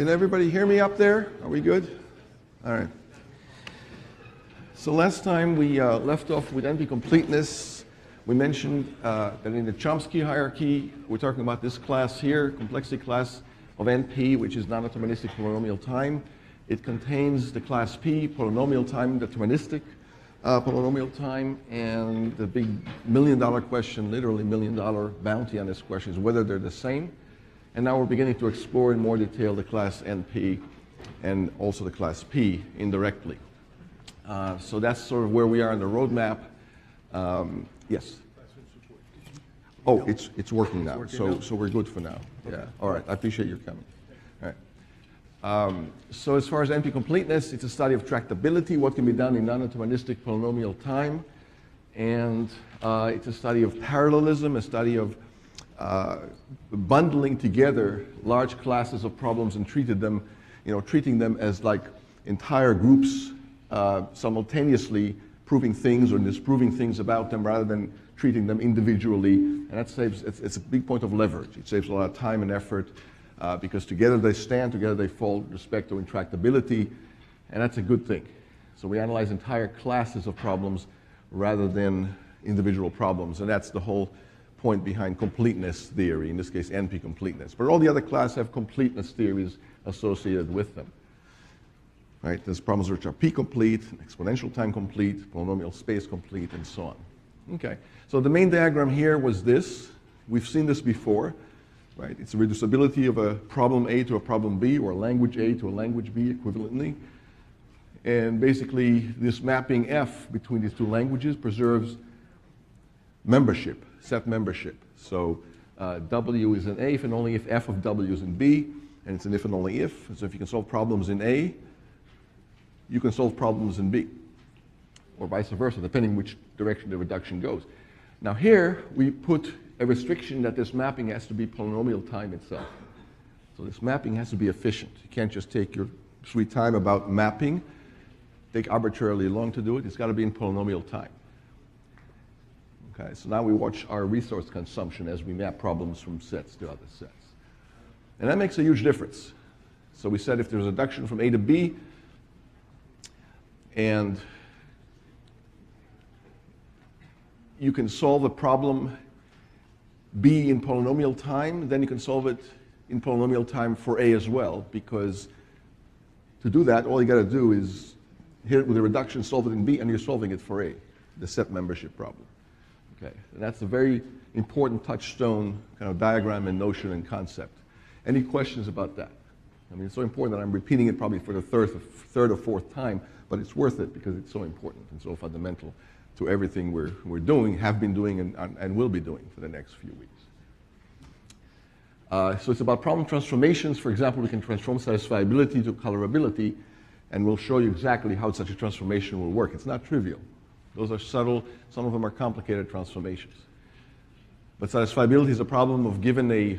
Can everybody hear me up there? Are we good? All right. So last time we left off with NP-completeness. We mentioned that in the Chomsky hierarchy, we're talking about this class here, complexity class of NP, which is non-deterministic polynomial time. It contains the class P, polynomial time, deterministic polynomial time, and the big million-dollar question, literally million-dollar bounty on this question is whether they're the same. And now we're beginning to explore in more detail the class NP and also the class P indirectly. So that's sort of where we are in the roadmap. Yes? Oh, it's working now. So we're good for now. Okay. Yeah. All right. I appreciate your comment. All right. So as far as NP-completeness, it's a study of tractability, what can be done in non-deterministic polynomial time. And it's a study of parallelism, a study of bundling together large classes of problems and treating them as like entire groups simultaneously proving things or disproving things about them rather than treating them individually. And that saves, it's a big point of leverage. It saves a lot of time and effort because together they stand, together they fall with respect to intractability, and that's a good thing. So we analyze entire classes of problems rather than individual problems, and that's the whole point behind completeness theory, in this case NP-completeness. But all the other classes have completeness theories associated with them. Right? There's problems which are P-complete, exponential time complete, polynomial space complete, and so on. Okay, so the main diagram here was this. We've seen this before. Right? It's a reducibility of a problem A to a problem B, or a language A to a language B equivalently. And basically, this mapping F between these two languages preserves membership, set membership. So W is in A if and only if F of W is in B, and it's an if and only if. So if you can solve problems in A, you can solve problems in B, or vice versa, depending which direction the reduction goes. Now here, we put a restriction that this mapping has to be polynomial time itself. So this mapping has to be efficient. You can't just take your sweet time about mapping, take arbitrarily long to do it. It's got to be in polynomial time. Okay, so now we watch our resource consumption as we map problems from sets to other sets. And that makes a huge difference. So we said if there's a reduction from A to B, and you can solve a problem B in polynomial time, then you can solve it in polynomial time for A as well, because to do that, all you got to do is hit it with a reduction, solve it in B, and you're solving it for A, the set membership problem. Okay, and that's a very important touchstone kind of diagram and notion and concept. Any questions about that? I mean, it's so important that I'm repeating it probably for the third or fourth time, but it's worth it because it's so important and so fundamental to everything we're doing, have been doing, and will be doing for the next few weeks. So it's about problem transformations. For example, we can transform satisfiability to colorability, and we'll show you exactly how such a transformation will work. It's not trivial. Those are subtle. Some of them are complicated transformations. But satisfiability is a problem of given a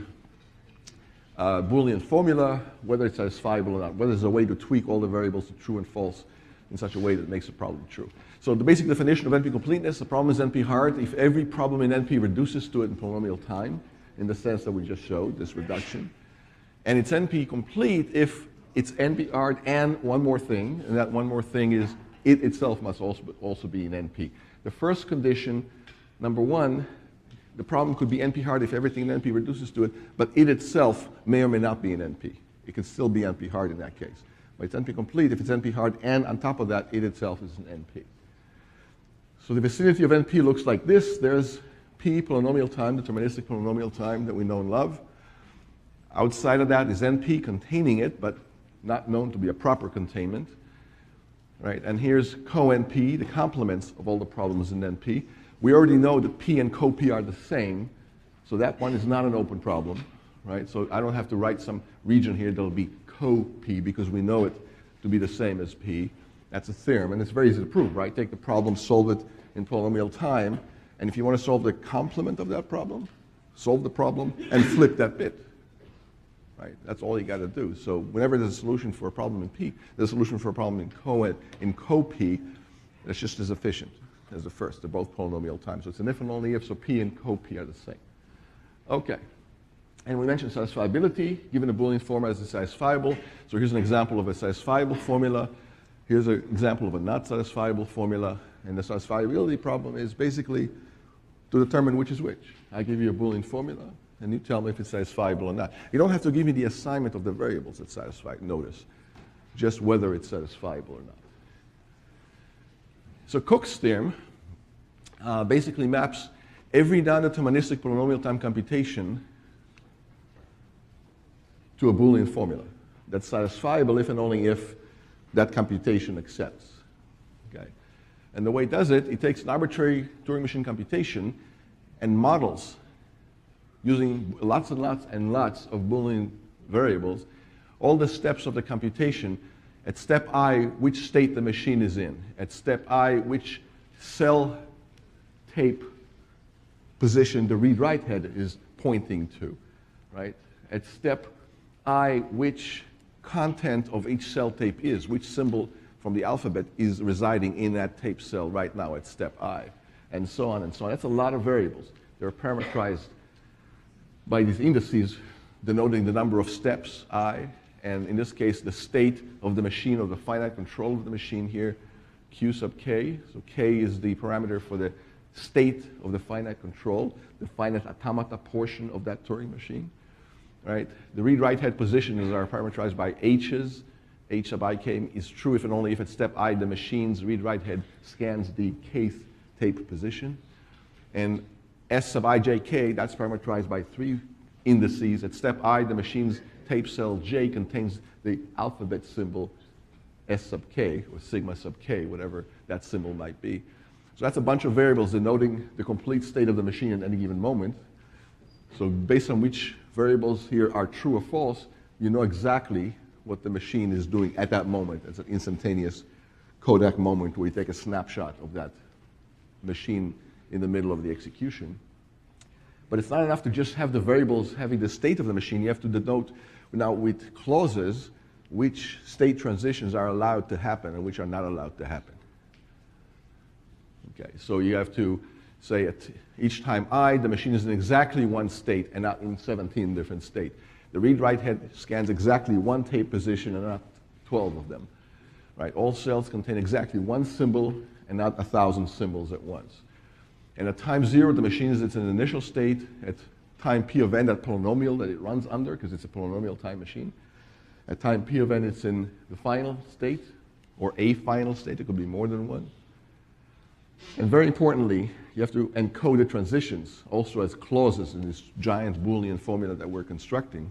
Boolean formula, whether it's satisfiable or not, whether there's a way to tweak all the variables to true and false in such a way that makes the problem true. So the basic definition of NP-completeness, the problem is NP-hard if every problem in NP reduces to it in polynomial time, in the sense that we just showed, this reduction. And it's NP-complete if it's NP-hard and one more thing, and that one more thing is it itself must also be in NP. The first condition, number one, the problem could be NP-hard if everything in NP reduces to it, but it itself may or may not be in NP. It can still be NP-hard in that case. But it's NP-complete if it's NP-hard and on top of that, it itself is an NP. So the vicinity of NP looks like this. There's P, polynomial time, deterministic polynomial time that we know and love. Outside of that is NP containing it, but not known to be a proper containment. Right? And here's co-NP, the complements of all the problems in NP. We already know that P and co-P are the same, so that one is not an open problem. Right? So I don't have to write some region here that'll be co-P because we know it to be the same as P. That's a theorem, and it's very easy to prove, right? Take the problem, solve it in polynomial time, and if you want to solve the complement of that problem, solve the problem and flip that bit. Right? That's all you got to do. So whenever there's a solution for a problem in P, there's a solution for a problem in co-P that's just as efficient as the first. They're both polynomial time. So it's an if and only if, so P and co-P are the same. Okay. And we mentioned satisfiability. Given a Boolean formula, is it satisfiable? So here's an example of a satisfiable formula. Here's an example of a not satisfiable formula. And the satisfiability problem is basically to determine which is which. I give you a Boolean formula, and you tell me if it's satisfiable or not. You don't have to give me the assignment of the variables that satisfy it, notice, just whether it's satisfiable or not. So Cook's theorem basically maps every non-deterministic polynomial time computation to a Boolean formula that's satisfiable if and only if that computation accepts. Okay? And the way it does it, it takes an arbitrary Turing machine computation and models using lots and lots and lots of Boolean variables, all the steps of the computation. At step I, which state the machine is in. At step I, which cell tape position the read-write head is pointing to, right? At step I, which content of each cell tape is, which symbol from the alphabet is residing in that tape cell right now at step I, and so on and so on. That's a lot of variables. They're parameterized by these indices denoting the number of steps I, and in this case, the state of the machine, or the finite control of the machine here, Q sub k. So k is the parameter for the state of the finite control, the finite automata portion of that Turing machine. Right? The read-write head positions are parameterized by h's. H sub ik is true if and only if at step I the machine's read-write head scans the kth tape position. And S sub ijk, that's parameterized by 3 indices. At step I, the machine's tape cell j contains the alphabet symbol S sub k, or sigma sub k, whatever that symbol might be. So that's a bunch of variables denoting the complete state of the machine at any given moment. So based on which variables here are true or false, you know exactly what the machine is doing at that moment. It's an instantaneous Kodak moment where you take a snapshot of that machine in the middle of the execution. But it's not enough to just have the variables having the state of the machine. You have to denote now with clauses which state transitions are allowed to happen and which are not allowed to happen. Okay, so you have to say at each time I, the machine is in exactly one state and not in 17 different states. The read-write head scans exactly one tape position and not 12 of them. Right? All cells contain exactly one symbol and not 1,000 symbols at once. And at time 0, the machine is in an initial state. At time p of n, that polynomial that it runs under, because it's a polynomial time machine. At time p of n, it's in the final state, or a final state. It could be more than one. And very importantly, you have to encode the transitions also as clauses in this giant Boolean formula that we're constructing.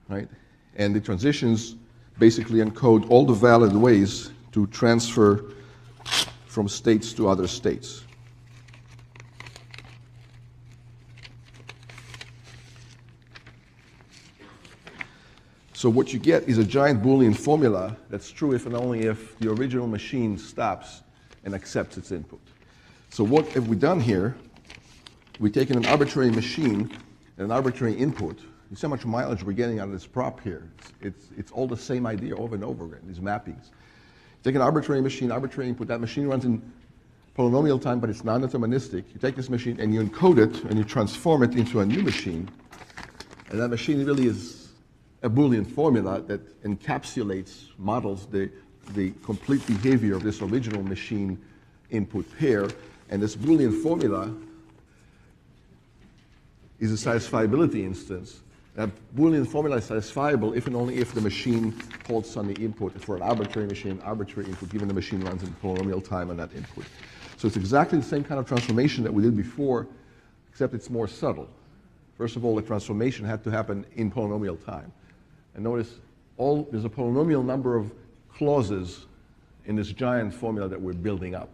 Right? And the transitions basically encode all the valid ways to transfer from states to other states. So what you get is a giant Boolean formula that's true if and only if the original machine stops and accepts its input. So what have we done here? We've taken an arbitrary machine and an arbitrary input. You see how much mileage we're getting out of this prop here. It's all the same idea over and over again, these mappings. Take an arbitrary machine, arbitrary input. That machine runs in polynomial time, but it's non-deterministic. You take this machine and you encode it and you transform it into a new machine. And that machine really is a Boolean formula that encapsulates, models the complete behavior of this original machine input pair. And this Boolean formula is a satisfiability instance. That Boolean formula is satisfiable if and only if the machine holds on the input. For an arbitrary machine, arbitrary input, given the machine runs in polynomial time on that input. So it's exactly the same kind of transformation that we did before, except it's more subtle. First of all, the transformation had to happen in polynomial time. And notice there's a polynomial number of clauses in this giant formula that we're building up.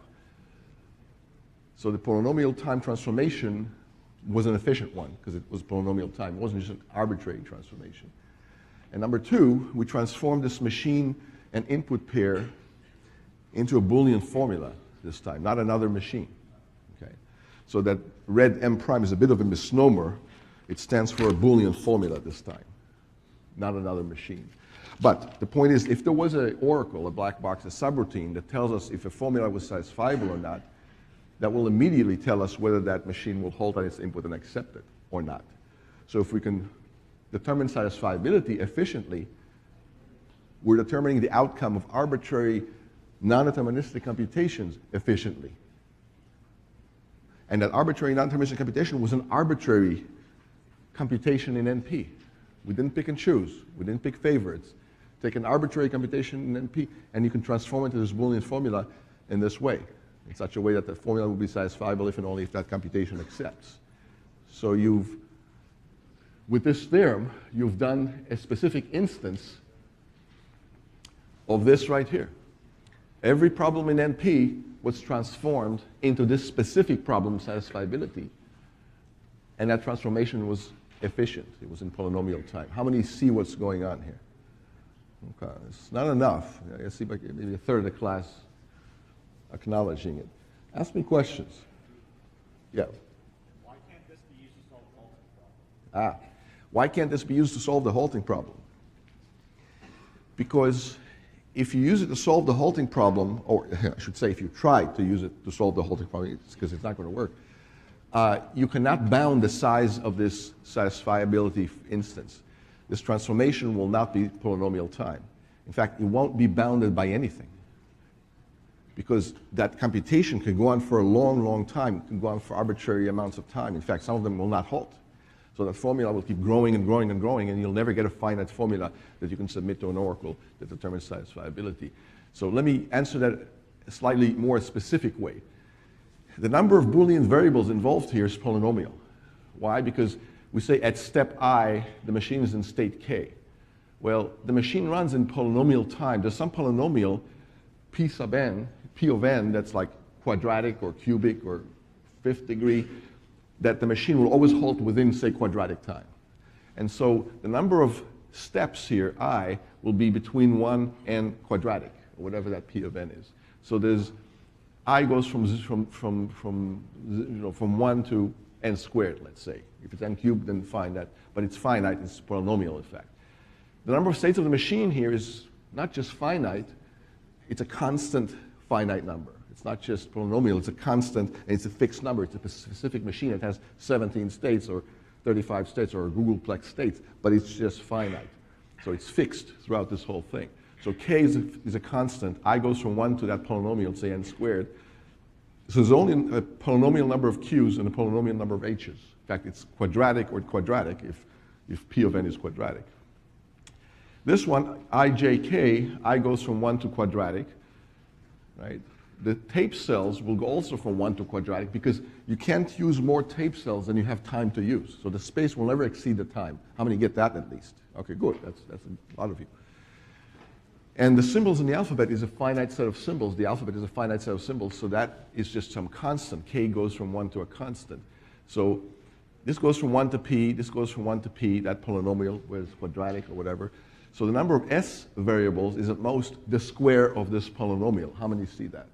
So the polynomial time transformation was an efficient one because it was polynomial time. It wasn't just an arbitrary transformation. And number two, we transformed this machine and input pair into a Boolean formula this time, not another machine. Okay? So that red M prime is a bit of a misnomer. It stands for a Boolean formula this time, not another machine. But the point is, if there was an oracle, a black box, a subroutine that tells us if a formula was satisfiable or not, that will immediately tell us whether that machine will hold on its input and accept it or not. So if we can determine satisfiability efficiently, we're determining the outcome of arbitrary non-deterministic computations efficiently. And that arbitrary non-deterministic computation was an arbitrary computation in NP. We didn't pick and choose. We didn't pick favorites. Take an arbitrary computation in NP, and you can transform it into this Boolean formula in this way, in such a way that the formula will be satisfiable if and only if that computation accepts. So with this theorem, you've done a specific instance of this right here. Every problem in NP was transformed into this specific problem, satisfiability, and that transformation was efficient. It was in polynomial time. How many see what's going on here? Okay, it's not enough. I see maybe a third of the class acknowledging it. Ask me questions. Yeah. Why can't this be used to solve the halting problem? Why can't this be used to solve the halting problem? Because if you use it to solve the halting problem, or I should say if you try to use it to solve the halting problem, it's because it's not going to work, you cannot bound the size of this satisfiability instance. This transformation will not be polynomial time. In fact, it won't be bounded by anything, because that computation can go on for a long, long time. It can go on for arbitrary amounts of time. In fact, some of them will not halt. So that formula will keep growing and growing and growing, and you'll never get a finite formula that you can submit to an oracle that determines satisfiability. So let me answer that a slightly more specific way. The number of Boolean variables involved here is polynomial. Why? Because we say at step I, the machine is in state K. Well, the machine runs in polynomial time. There's some polynomial, P sub n, P of n, that's like quadratic or cubic or fifth degree, that the machine will always halt within, say, quadratic time. And so the number of steps here, I, will be between 1 and quadratic, or whatever that P of n is. So there's, I goes from 1 to n squared, let's say. If it's n cubed, then fine, but it's finite, it's polynomial, in fact. The number of states of the machine here is not just finite, it's a constant finite number. It's not just polynomial, it's a constant, and it's a fixed number. It's a specific machine that has 17 states or 35 states or a Googleplex states, but it's just finite. So it's fixed throughout this whole thing. So K is a constant. I goes from 1 to that polynomial, say n squared. So there's only a polynomial number of Q's and a polynomial number of H's. In fact, it's quadratic or quadratic if P of n is quadratic. This one, IJK, I goes from 1 to quadratic, right? The tape cells will go also from 1 to quadratic because you can't use more tape cells than you have time to use. So the space will never exceed the time. How many get that at least? Okay, good. That's a lot of you. And the symbols in the alphabet is a finite set of symbols. The alphabet is a finite set of symbols, so that is just some constant. K goes from 1 to a constant. So this goes from 1 to P, this goes from 1 to P, that polynomial, whether it's quadratic or whatever. So the number of S variables is at most the square of this polynomial. How many see that?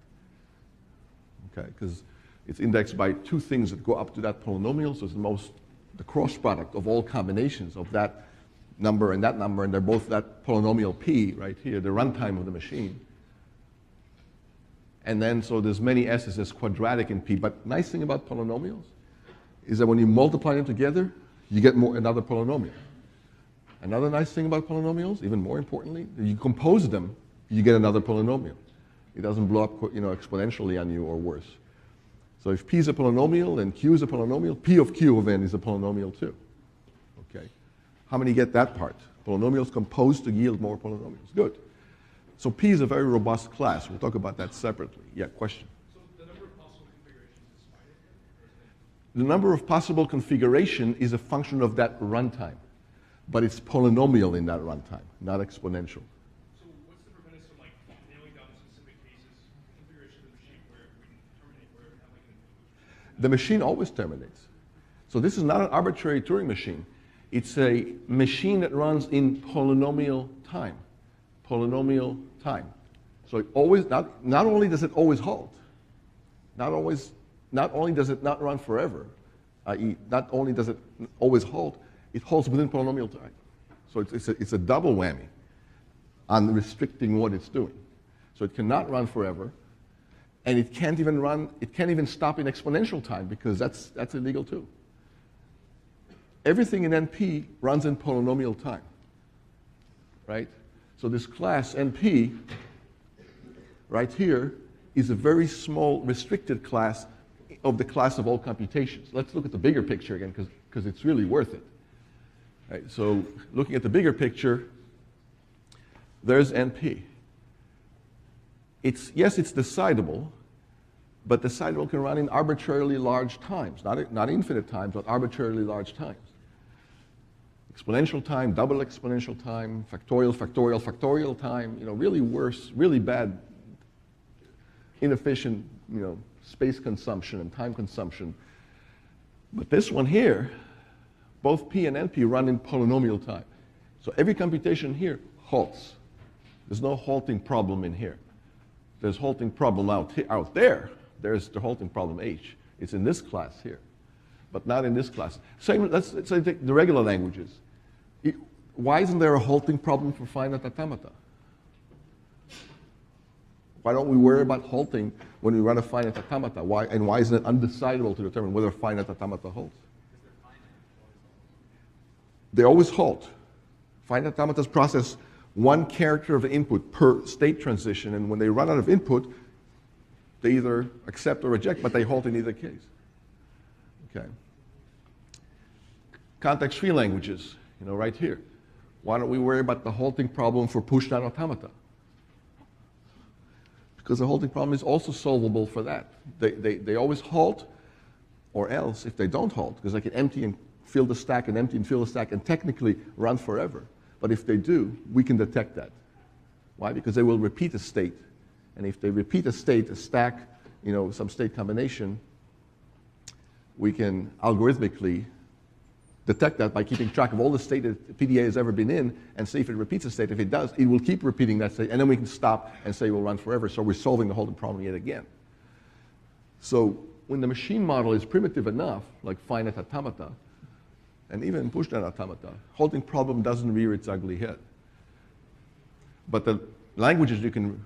Okay, because it's indexed by two things that go up to that polynomial, so it's the cross product of all combinations of that number, and they're both that polynomial P right here, the runtime of the machine. And then, so there's many S's, there's quadratic in P, but nice thing about polynomials is that when you multiply them together, you get another polynomial. Another nice thing about polynomials, even more importantly, you compose them, you get another polynomial. It doesn't blow up, exponentially on you or worse. So if P is a polynomial and Q is a polynomial, P of Q of n is a polynomial too. Okay. How many get that part? Polynomials composed to yield more polynomials. Good. So P is a very robust class. We'll talk about that separately. Yeah, question? So the number of possible configurations is finite? The number of possible configuration is a function of that runtime, but it's polynomial in that runtime, not exponential. So what's the preventance from nailing down specific cases, configuration of the machine where we can terminate, where we have The machine always terminates. So this is not an arbitrary Turing machine. It's a machine that runs in polynomial time. Polynomial time. So it always, not only does it always halt, not only does it not run forever, i.e. not only does it always halt, it halts within polynomial time. So it's a double whammy on restricting what it's doing. So it cannot run forever, and it can't even stop in exponential time because that's illegal too. everything in NP runs in polynomial time, right? So this class NP right here is a very small restricted class of the class of all computations. Let's look at the bigger picture again because it's really worth it. Right, so looking at the bigger picture, there's NP. Yes, it's decidable, but decidable can run in arbitrarily large times, not infinite times, but arbitrarily large times. Exponential time, double exponential time, factorial, factorial, factorial time, really worse, really bad, inefficient, space consumption and time consumption. But this one here, both P and NP run in polynomial time. So every computation here halts. There's no halting problem in here. There's halting problem out there. There's the halting problem H. It's in this class here, but not in this class. Same, let's say take the regular languages. Why isn't there a halting problem for finite automata? Why don't we worry about halting when we run a finite automata? And why isn't it undecidable to determine whether a finite automata halts? They always halt. Finite automatas process one character of input per state transition, and when they run out of input, they either accept or reject, but they halt in either case. Okay. Context-free languages, right here. Why don't we worry about the halting problem for push-down automata? Because the halting problem is also solvable for that. They always halt, or else, if they don't halt, because they can empty and fill the stack and empty and fill the stack and technically run forever. But if they do, we can detect that. Why? Because they will repeat a state. And if they repeat a state, a stack, some state combination, we can algorithmically detect that by keeping track of all the state that PDA has ever been in and see if it repeats a state. If it does, it will keep repeating that state, and then we can stop and say we'll run forever. So we're solving the halting problem yet again. So when the machine model is primitive enough, like finite automata, and even push-down automata, halting problem doesn't rear its ugly head. But the languages you can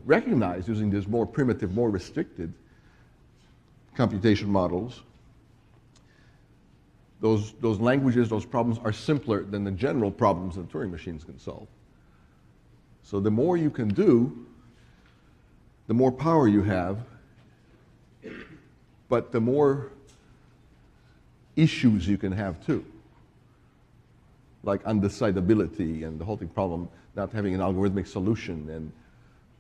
recognize using these more primitive, more restricted computation models, those languages, those problems are simpler than the general problems that Turing machines can solve. So the more you can do, the more power you have, but the more issues you can have too, like undecidability and the halting problem not having an algorithmic solution and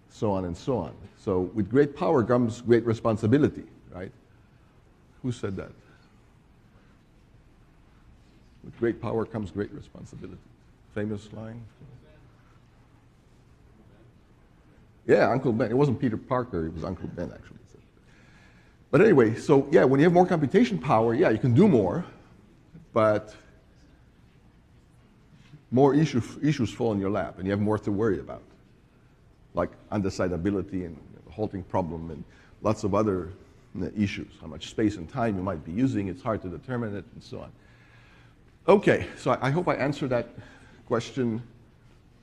so on and so on. So with great power comes great responsibility, right? Who said that? With great power comes great responsibility. Famous line? Yeah, Uncle Ben. It wasn't Peter Parker, it was Uncle Ben actually. But anyway, so yeah, when you have more computation power, yeah, you can do more, but more issues fall in your lap, and you have more to worry about, like undecidability and halting problem and lots of other issues. How much space and time you might be using, it's hard to determine it, and so on. Okay, so I hope I answered that question.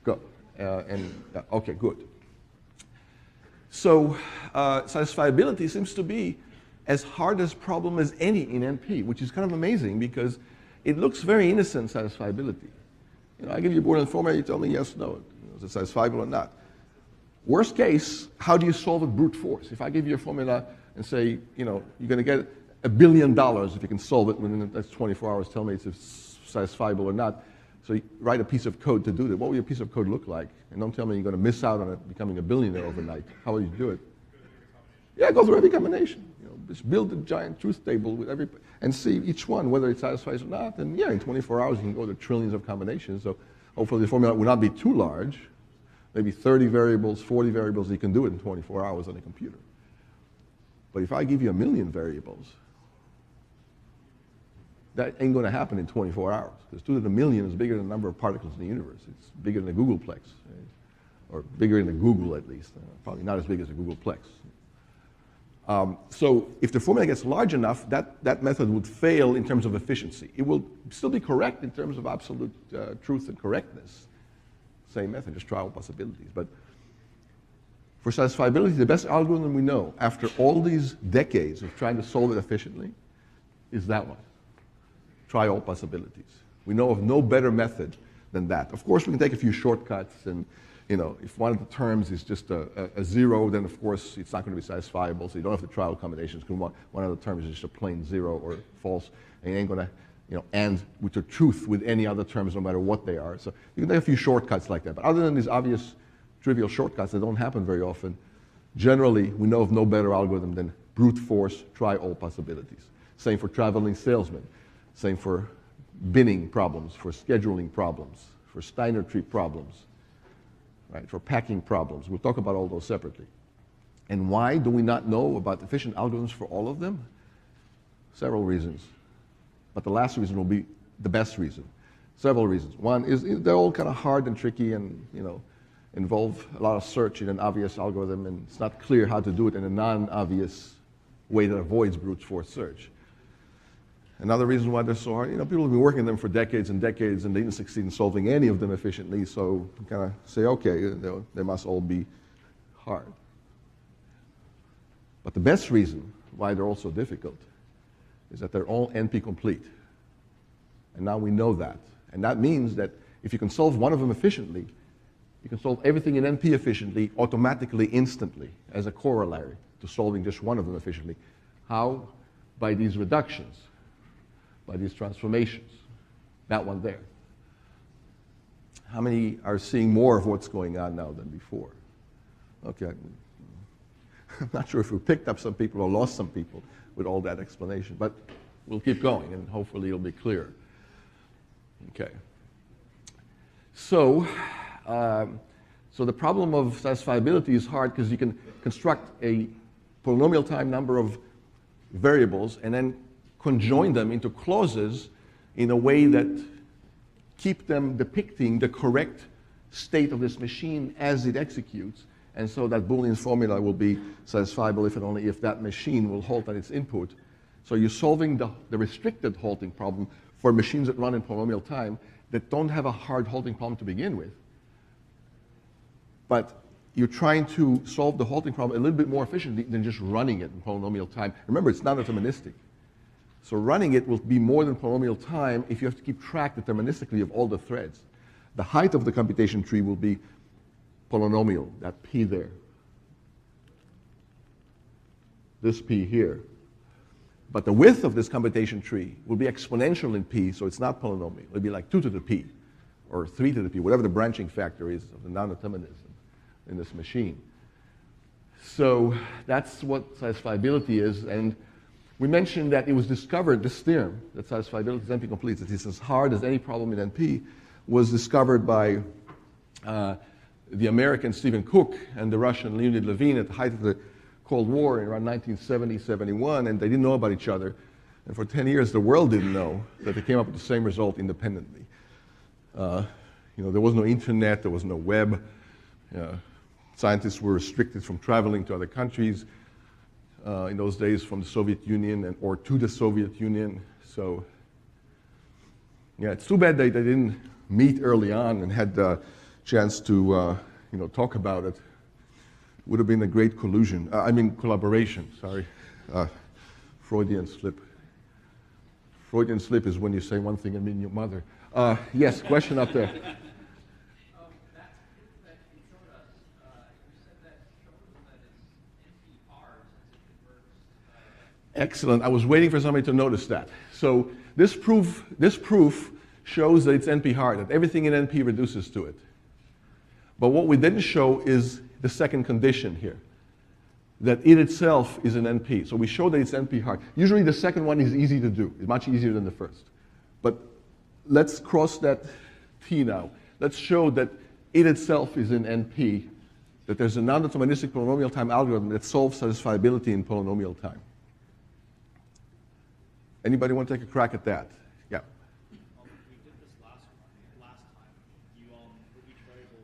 Go. Okay, good. So satisfiability seems to be as hard a problem as any in NP, which is kind of amazing because it looks very innocent, satisfiability. I give you a Boolean formula, you tell me yes, no, is it satisfiable or not. Worst case, how do you solve it brute force? If I give you a formula and say, you're going to get $1 billion if you can solve it within the next 24 hours, tell me if it's satisfiable or not. So you write a piece of code to do that. What will your piece of code look like? And don't tell me you're going to miss out on it becoming a billionaire overnight. How will you do it? Yeah, go through every combination. Just build a giant truth table with every, and see each one, whether it satisfies or not. And yeah, in 24 hours, you can go to trillions of combinations. So hopefully the formula will not be too large. Maybe 30 variables, 40 variables, you can do it in 24 hours on a computer. But if I give you 1 million variables, that ain't going to happen in 24 hours. Because 2 to the million is bigger than the number of particles in the universe. It's bigger than a Googleplex, right? Or bigger than a Google at least. Probably not as big as a Googleplex. So if the formula gets large enough, that method would fail in terms of efficiency. It will still be correct in terms of absolute truth and correctness. Same method, just trial possibilities. But for satisfiability, the best algorithm we know, after all these decades of trying to solve it efficiently, is that one. try all possibilities. We know of no better method than that. Of course, we can take a few shortcuts, and if one of the terms is just a zero, then of course it's not going to be satisfiable, so you don't have to try all combinations, because one of the terms is just a plain zero or false, and you ain't going to end with the truth with any other terms, no matter what they are. So you can take a few shortcuts like that. But other than these obvious trivial shortcuts that don't happen very often, generally we know of no better algorithm than brute force, try all possibilities. Same for traveling salesmen. Same for binning problems, for scheduling problems, for Steiner tree problems, right, for packing problems. We'll talk about all those separately. And why do we not know about efficient algorithms for all of them? Several reasons. But the last reason will be the best reason. Several reasons. One is they're all kind of hard and tricky and involve a lot of search in an obvious algorithm, and it's not clear how to do it in a non-obvious way that avoids brute force search. Another reason why they're so hard, people have been working on them for decades and decades, and they didn't succeed in solving any of them efficiently, so you kind of say, okay, they must all be hard. But the best reason why they're all so difficult is that they're all NP-complete. And now we know that. And that means that if you can solve one of them efficiently, you can solve everything in NP efficiently, automatically, instantly, as a corollary to solving just one of them efficiently. How? By these reductions, by these transformations. That one there. How many are seeing more of what's going on now than before? Okay. I'm not sure if we picked up some people or lost some people with all that explanation, but we'll keep going and hopefully it'll be clear. Okay. So the problem of satisfiability is hard because you can construct a polynomial-time number of variables and then conjoin them into clauses in a way that keep them depicting the correct state of this machine as it executes. And so that Boolean formula will be satisfiable if and only if that machine will halt at its input. So you're solving the restricted halting problem for machines that run in polynomial time that don't have a hard halting problem to begin with. But you're trying to solve the halting problem a little bit more efficiently than just running it in polynomial time. Remember, it's not deterministic. So running it will be more than polynomial time if you have to keep track deterministically of all the threads. The height of the computation tree will be polynomial, that p there. This p here. But the width of this computation tree will be exponential in p, so it's not polynomial. It'll be like 2 to the p, or 3 to the p, whatever the branching factor is of the non-determinism in this machine. So that's what satisfiability is. And we mentioned that it was discovered, this theorem, that satisfiability is NP-complete, that it's as hard as any problem in NP, was discovered by the American Stephen Cook and the Russian Leonid Levin at the height of the Cold War in around 1970-71, and they didn't know about each other. And for 10 years, the world didn't know that they came up with the same result independently. There was no internet, there was no web. Scientists were restricted from traveling to other countries in those days from the Soviet Union or to the Soviet Union. So, yeah, it's too bad they didn't meet early on and had the chance to talk about it. Would have been a great collaboration, sorry. Freudian slip. Freudian slip is when you say one thing and mean your mother. Yes, question up there. Excellent. I was waiting for somebody to notice that. So this proof shows that it's NP-hard, that everything in NP reduces to it. But what we didn't show is the second condition here, that it itself is an NP. So we show that it's NP-hard. Usually the second one is easy to do. It's much easier than the first. But let's cross that T now. Let's show that it itself is an NP, that there's a non-deterministic polynomial time algorithm that solves satisfiability in polynomial time. Anybody want to take a crack at that? Yeah. We did this last time. You for each variable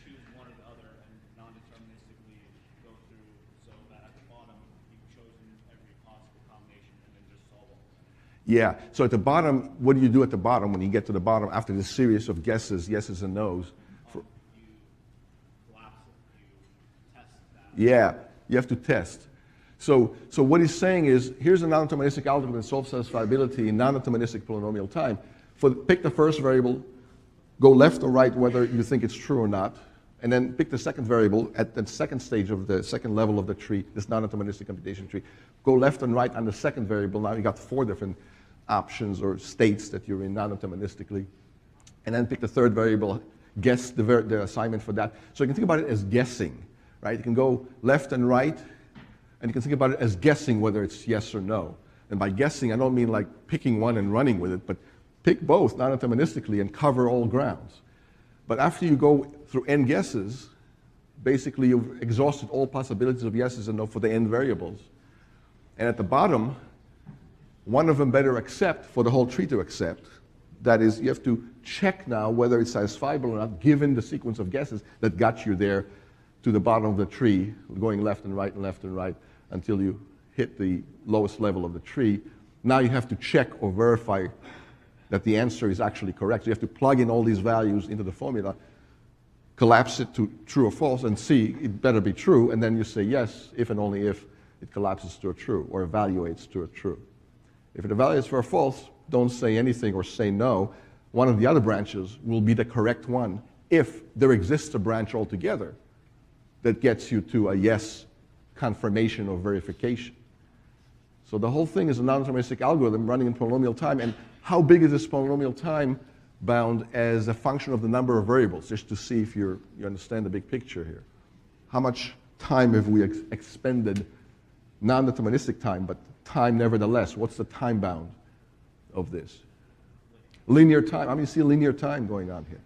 choose one or the other and non-deterministically go through so that at the bottom you've chosen every possible combination and then just solve all of them. Yeah. So at the bottom, what do you do at the bottom when you get to the bottom after this series of guesses, yeses and nos? You collapse it. You test that. Yeah. You have to test. So what he's saying is, here's a non-deterministic algorithm that solves satisfiability in non-deterministic polynomial time. Pick the first variable, go left or right whether you think it's true or not, and then pick the second variable at the second stage of the second level of the tree, this non-deterministic computation tree. Go left and right on the second variable. Now you got 4 different options or states that you're in non-deterministically. And then pick the third variable, guess the assignment for that. So you can think about it as guessing, right? You can go left and right, and you can think about it as guessing whether it's yes or no. And by guessing, I don't mean like picking one and running with it, but pick both non-deterministically and cover all grounds. But after you go through n guesses, basically you've exhausted all possibilities of yeses and no for the n variables. And at the bottom, one of them better accept for the whole tree to accept. That is, you have to check now whether it's satisfiable or not, given the sequence of guesses that got you there to the bottom of the tree, going left and right until you hit the lowest level of the tree. Now you have to check or verify that the answer is actually correct. So you have to plug in all these values into the formula, collapse it to true or false, and see it better be true, and then you say yes, if and only if it collapses to a true or evaluates to a true. If it evaluates for a false, don't say anything or say no. One of the other branches will be the correct one if there exists a branch altogether that gets you to a yes confirmation or verification. So the whole thing is a non-deterministic algorithm running in polynomial time. And how big is this polynomial time bound as a function of the number of variables, just to see if you understand the big picture here. How much time have we expended, non-deterministic time, but time nevertheless? What's the time bound of this? Linear time. I mean, you see linear time going on here.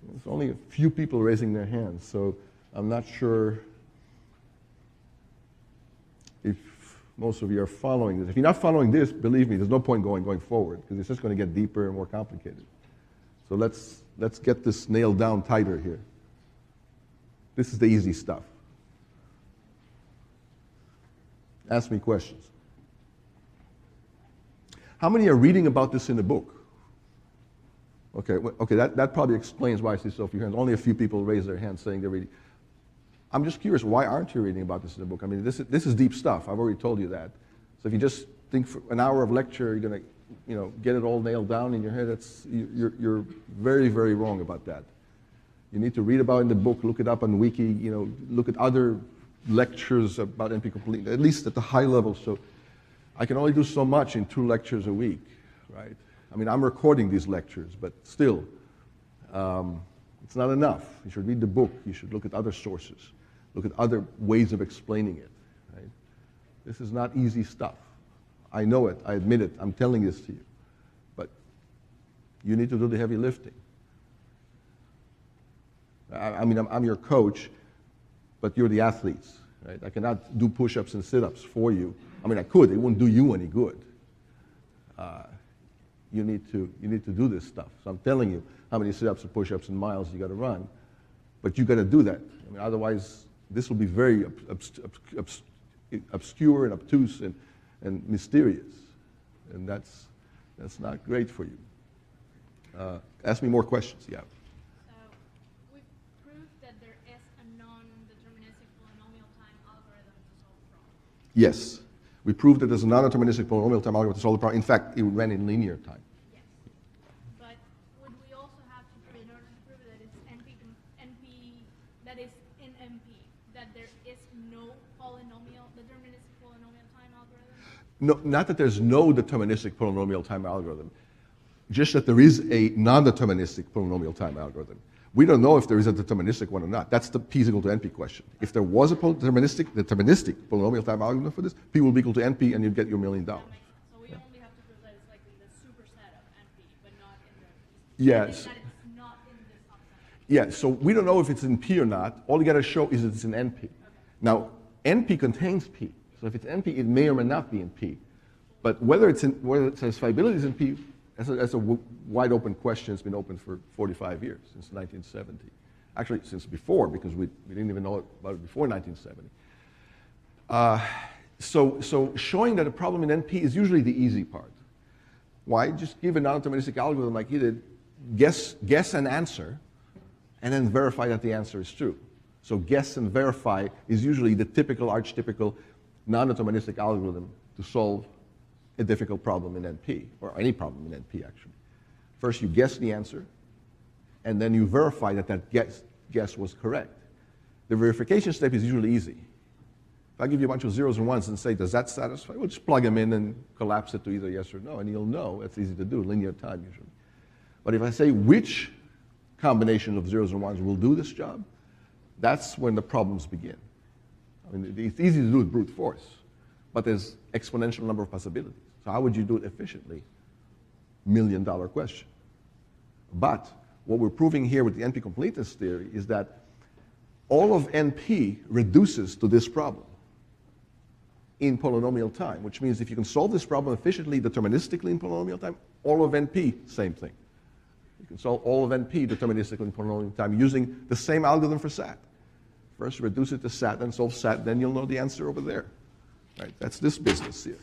There's only a few people raising their hands, so I'm not sure if most of you are following this. If you're not following this, believe me, there's no point going forward, because it's just going to get deeper and more complicated. So let's get this nailed down tighter here. This is the easy stuff. Ask me questions. How many are reading about this in the book? Okay, that probably explains why I see so few hands. Only a few people raise their hands saying they're reading. I'm just curious, why aren't you reading about this in the book? I mean, this is deep stuff. I've already told you that. So if you just think for an hour of lecture, you're going to get it all nailed down in your head, you're very, very wrong about that. You need to read about it in the book, look it up on Wiki, look at other lectures about NP-completeness, at least at the high level. So I can only do so much in 2 lectures a week, right? I mean, I'm recording these lectures, but still, it's not enough. You should read the book. You should look at other sources. Look at other ways of explaining it, right? This is not easy stuff. I know it. I admit it. I'm telling this to you. But you need to do the heavy lifting. I mean, I'm your coach, but you're the athletes, right? I cannot do push-ups and sit-ups for you. I mean, I could. It wouldn't do you any good. You need to do this stuff. So I'm telling you how many sit-ups and push-ups and miles you got to run, but you got to do that. I mean, otherwise, this will be very obscure and obtuse and mysterious, and that's not great for you. Ask me more questions. Yeah. So we've proved that there is a non-deterministic polynomial time algorithm to solve the problem. Yes. We proved that there's a non-deterministic polynomial time algorithm to solve the problem. In fact, it ran in linear time. Yes. But would we also have to prove, in order to prove that it's that is in NP, that there is no deterministic polynomial time algorithm? No, not that there's no deterministic polynomial time algorithm, just that there is a non-deterministic polynomial time algorithm. We don't know if there is a deterministic one or not. That's the P is equal to NP question. If there was a deterministic polynomial time algorithm for this, P will be equal to NP and you'd get your $1 million. So we only have to prove that it's likely the superset of NP, but not in the... Yes. That it's not in this subset. Yeah, so we don't know if it's in P or not. All you got to show is that it's in NP. Okay. Now, NP contains P. So if it's NP, it may or may not be in P. But whether satisfiability is in P, that's a wide open question. It's been open for 45 years, since 1970. Actually, since before, because we didn't even know about it before 1970. So showing that a problem in NP is usually the easy part. Why? Just give a non-deterministic algorithm like he did, guess an answer, and then verify that the answer is true. So guess and verify is usually the typical, archetypical, non-deterministic algorithm to solve a difficult problem in NP, or any problem in NP, actually. First, you guess the answer, and then you verify that that guess was correct. The verification step is usually easy. If I give you a bunch of zeros and ones and say, does that satisfy? We'll just plug them in and collapse it to either yes or no, and you'll know. It's easy to do, linear time usually. But if I say which combination of zeros and ones will do this job, that's when the problems begin. I mean, it's easy to do with brute force, but there's exponential number of possibilities. So how would you do it efficiently? $1,000,000 question. But what we're proving here with the NP-completeness theory is that all of NP reduces to this problem in polynomial time, which means if you can solve this problem efficiently, deterministically in polynomial time, all of NP, same thing. You can solve all of NP deterministically in polynomial time using the same algorithm for SAT. First reduce it to SAT, then solve SAT, then you'll know the answer over there. Right? That's this business here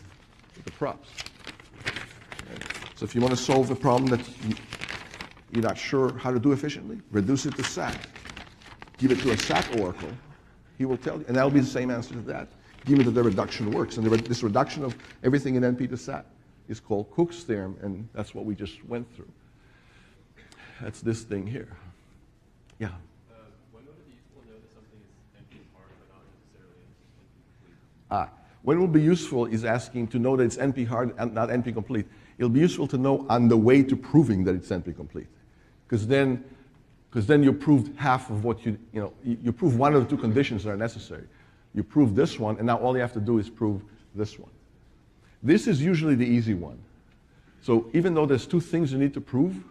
with the props. Right? So if you want to solve a problem that you're not sure how to do efficiently, reduce it to SAT. Give it to a SAT oracle, he will tell you, and that'll be the same answer to that. Give me that the reduction works. And this reduction of everything in NP to SAT is called Cook's theorem, and that's what we just went through. That's this thing here. Yeah? When would it be useful to know that something is NP-hard but not necessarily NP-complete? When it will be useful is asking to know that it's NP-hard and not NP-complete. It'll be useful to know on the way to proving that it's NP-complete. Because then you proved half of what you prove one of the two conditions that are necessary. You prove this one, and now all you have to do is prove this one. This is usually the easy one. So even though there's two things you need to prove,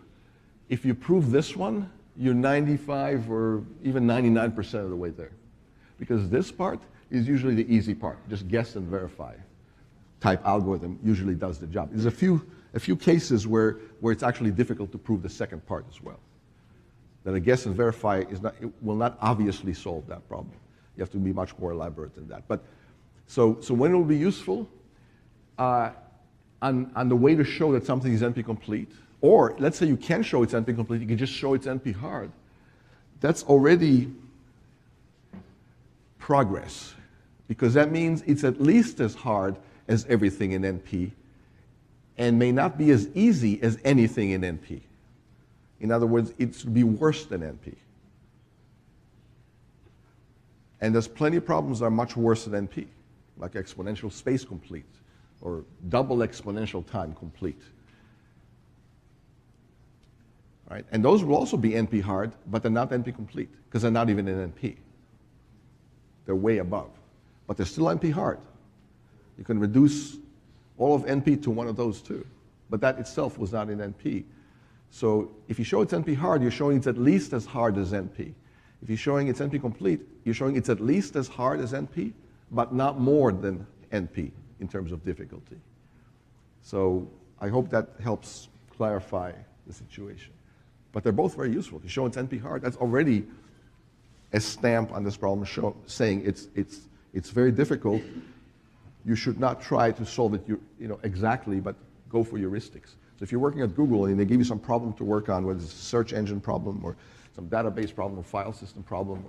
if you prove this one, you're 95 or even 99% of the way there. Because this part is usually the easy part. Just guess and verify type algorithm usually does the job. There's a few cases where it's actually difficult to prove the second part as well. That a guess and verify will not obviously solve that problem. You have to be much more elaborate than that. But so when it will be useful, on the way to show that something is NP-complete, or let's say you can show it's NP-complete, you can just show it's NP-hard. That's already progress, because that means it's at least as hard as everything in NP, and may not be as easy as anything in NP. In other words, it should be worse than NP. And there's plenty of problems that are much worse than NP, like exponential space complete, or double exponential time complete. Right? And those will also be NP-hard, but they're not NP-complete, because they're not even in NP. They're way above. But they're still NP-hard. You can reduce all of NP to one of those two. But that itself was not in NP. So if you show it's NP-hard, you're showing it's at least as hard as NP. If you're showing it's NP-complete, you're showing it's at least as hard as NP, but not more than NP in terms of difficulty. So I hope that helps clarify the situation. But they're both very useful. If you show it's NP-hard, that's already a stamp on this problem saying it's very difficult. You should not try to solve it exactly, but go for heuristics. So if you're working at Google and they give you some problem to work on, whether it's a search engine problem or some database problem or file system problem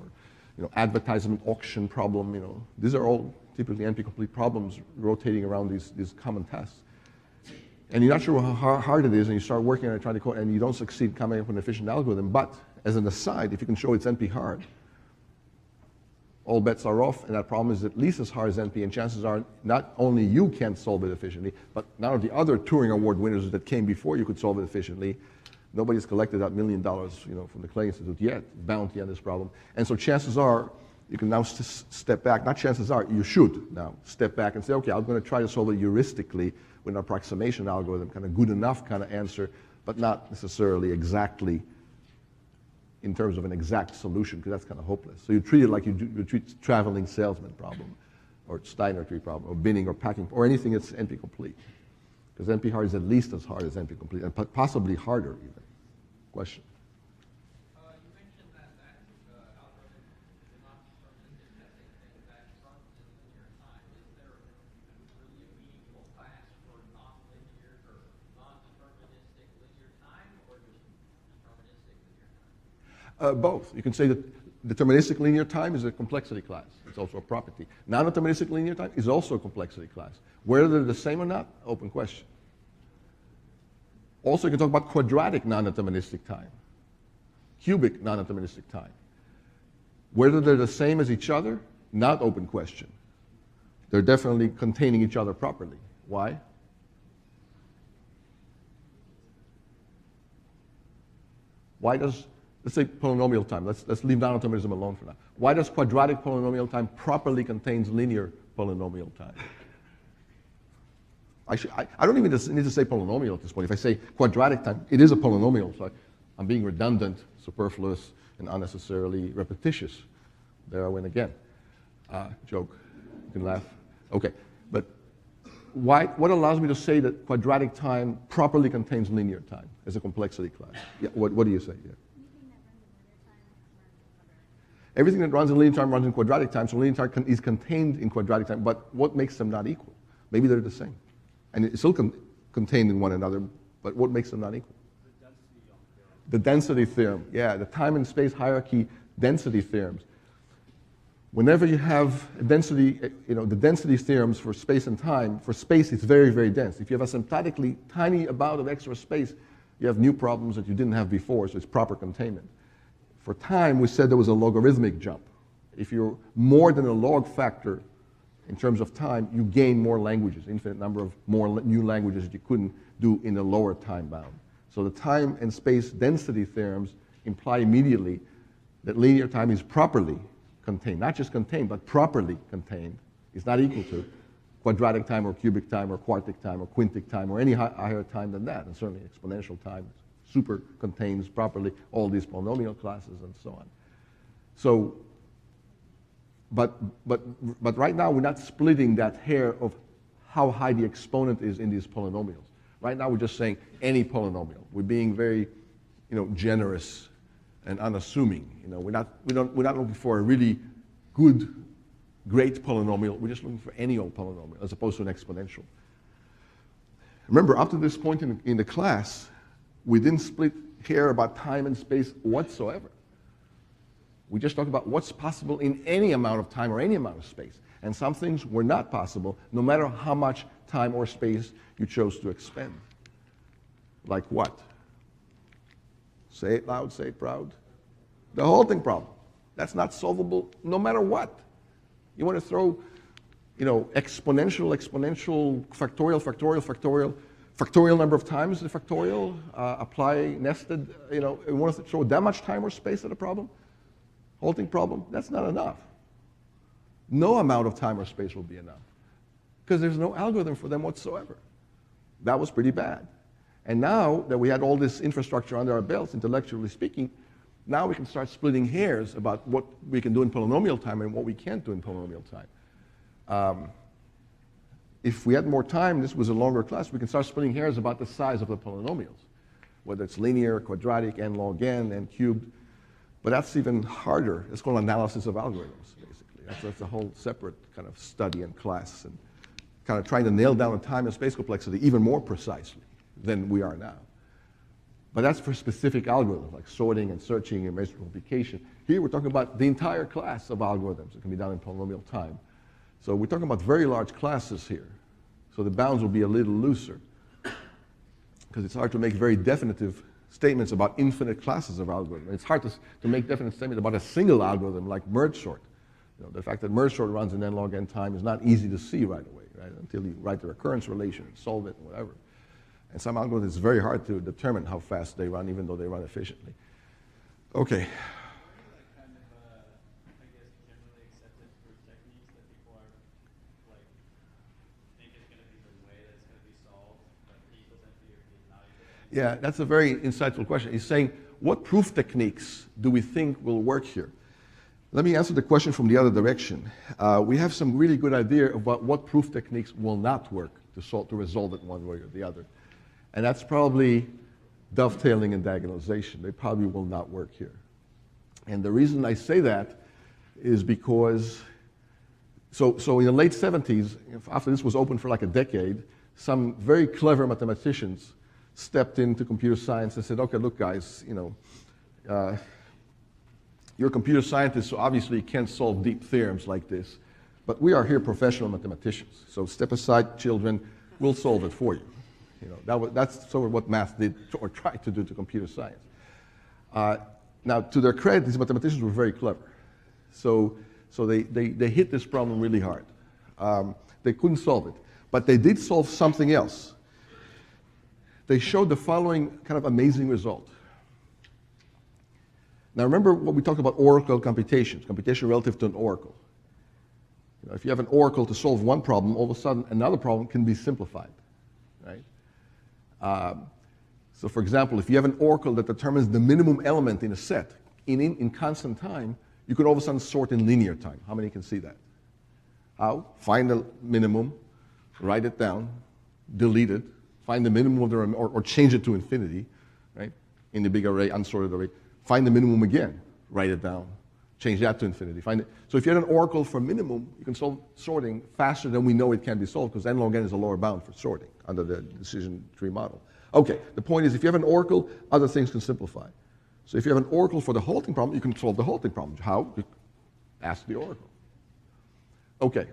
or advertisement auction problem, these are all typically NP-complete problems rotating around these common tests. And you're not sure how hard it is, and you start working on it, trying to code, and you don't succeed coming up with an efficient algorithm. But as an aside, if you can show it's NP-hard, all bets are off, and that problem is at least as hard as NP, and chances are not only you can't solve it efficiently, but none of the other Turing Award winners that came before you could solve it efficiently. Nobody's collected that $1 million from the Clay Institute yet, bounty on this problem. And so chances are you can now step back. Not chances are, you should now step back and say, okay, I'm going to try to solve it heuristically with an approximation algorithm, kind of good enough kind of answer, but not necessarily exactly in terms of an exact solution, because that's kind of hopeless. So you treat it like you treat traveling salesman problem, or Steiner tree problem, or binning, or packing, or anything that's NP-complete. Because NP-hard is at least as hard as NP-complete, and possibly harder even. Question? You mentioned that algorithm is not deterministic testing things that runs in linear time. Is there really a meaningful class for non-linear or non-deterministic linear time, or just deterministic linear time? Both. You can say that deterministic linear time is a complexity class. It's also a property. Non-deterministic linear time is also a complexity class. Whether they're the same or not, open question. Also, you can talk about quadratic non-deterministic time, cubic non-deterministic time. Whether they're the same as each other, not open question. They're definitely containing each other properly. Why? Why does, let's say polynomial time, let's leave non-determinism alone for now. Why does quadratic polynomial time properly contains linear polynomial time? I don't even need to say polynomial at this point. If I say quadratic time, it is a polynomial, so I'm being redundant, superfluous, and unnecessarily repetitious. There I went again. Joke. You can laugh. Okay, but what allows me to say that quadratic time properly contains linear time as a complexity class? Yeah, what do you say? Yeah. Everything that runs in linear time runs in quadratic time, so linear time is contained in quadratic time, but what makes them not equal? Maybe they're the same. And it's still contained in one another, but what makes them not equal? The density theorem. Yeah, the time and space hierarchy density theorems. Whenever you have density, the density theorems for space and time, for space it's very, very dense. If you have asymptotically tiny amount of extra space, you have new problems that you didn't have before, so it's proper containment. For time, we said there was a logarithmic jump. If you're more than a log factor in terms of time, you gain more languages, infinite number of more new languages that you couldn't do in a lower time bound. So the time and space density theorems imply immediately that linear time is properly contained, not just contained, but properly contained. It's not equal to quadratic time or cubic time or quartic time or quintic time or any higher time than that, and certainly exponential time super contains properly all these polynomial classes and so on. So, but right now we're not splitting that hair of how high the exponent is in these polynomials. Right now we're just saying any polynomial. We're being very, generous and unassuming. We're not looking for a really good, great polynomial. We're just looking for any old polynomial as opposed to an exponential. Remember, up to this point in the class, we didn't split hair about time and space whatsoever. We just talked about what's possible in any amount of time or any amount of space. And some things were not possible, no matter how much time or space you chose to expend. Like what? Say it loud, say it proud. The halting problem. That's not solvable no matter what. You want to throw, exponential, factorial number of times the factorial, apply nested, you want to throw that much time or space at a problem? Halting problem? That's not enough. No amount of time or space will be enough because there's no algorithm for them whatsoever. That was pretty bad. And now that we had all this infrastructure under our belts, intellectually speaking, now we can start splitting hairs about what we can do in polynomial time and what we can't do in polynomial time. If we had more time, this was a longer class, we can start splitting hairs about the size of the polynomials, whether it's linear, quadratic, n log n, n cubed. But that's even harder. It's called analysis of algorithms, basically. That's a whole separate kind of study and class, and kind of trying to nail down the time and space complexity even more precisely than we are now. But that's for specific algorithms, like sorting and searching and matrix multiplication. Here we're talking about the entire class of algorithms that can be done in polynomial time. So we're talking about very large classes here. So the bounds will be a little looser, because it's hard to make very definitive statements about infinite classes of algorithms. It's hard to make definite statements about a single algorithm like merge sort. The fact that merge sort runs in n log n time is not easy to see right away, right? Until you write the recurrence relation and solve it and whatever. And some algorithms, it's very hard to determine how fast they run, even though they run efficiently. Okay. Generally accepted proof techniques that people are think it's going to be the way that it's going to be solved, but P equals NP or P is not equal to NP? Yeah, that's a very insightful question. He's saying, what proof techniques do we think will work here? Let me answer the question from the other direction. We have some really good idea about what proof techniques will not work to resolve it one way or the other. And that's probably dovetailing and diagonalization. They probably will not work here. And the reason I say that is because, so in the late 70s, after this was open for like a decade, some very clever mathematicians stepped into computer science and said, okay, look guys, You're a computer scientist, so obviously you can't solve deep theorems like this. But we are here professional mathematicians. So step aside, children. We'll solve it for you. That's sort of what math did or tried to do to computer science. Now, to their credit, these mathematicians were very clever. So they hit this problem really hard. They couldn't solve it. But they did solve something else. They showed the following kind of amazing result. Now remember what we talked about oracle computations, computation relative to an oracle. If you have an oracle to solve one problem, all of a sudden another problem can be simplified, right? So for example, if you have an oracle that determines the minimum element in a set in constant time, you could all of a sudden sort in linear time. How many can see that? How? Find the minimum, write it down, delete it, find the minimum of the or change it to infinity, right? In the big array, unsorted array. Find the minimum again, write it down, change that to infinity. Find it. So if you had an oracle for minimum, you can solve sorting faster than we know it can be solved, because n log n is a lower bound for sorting under the decision tree model. Okay, the point is if you have an oracle, other things can simplify. So if you have an oracle for the halting problem, you can solve the halting problem. How? Ask the oracle. Okay.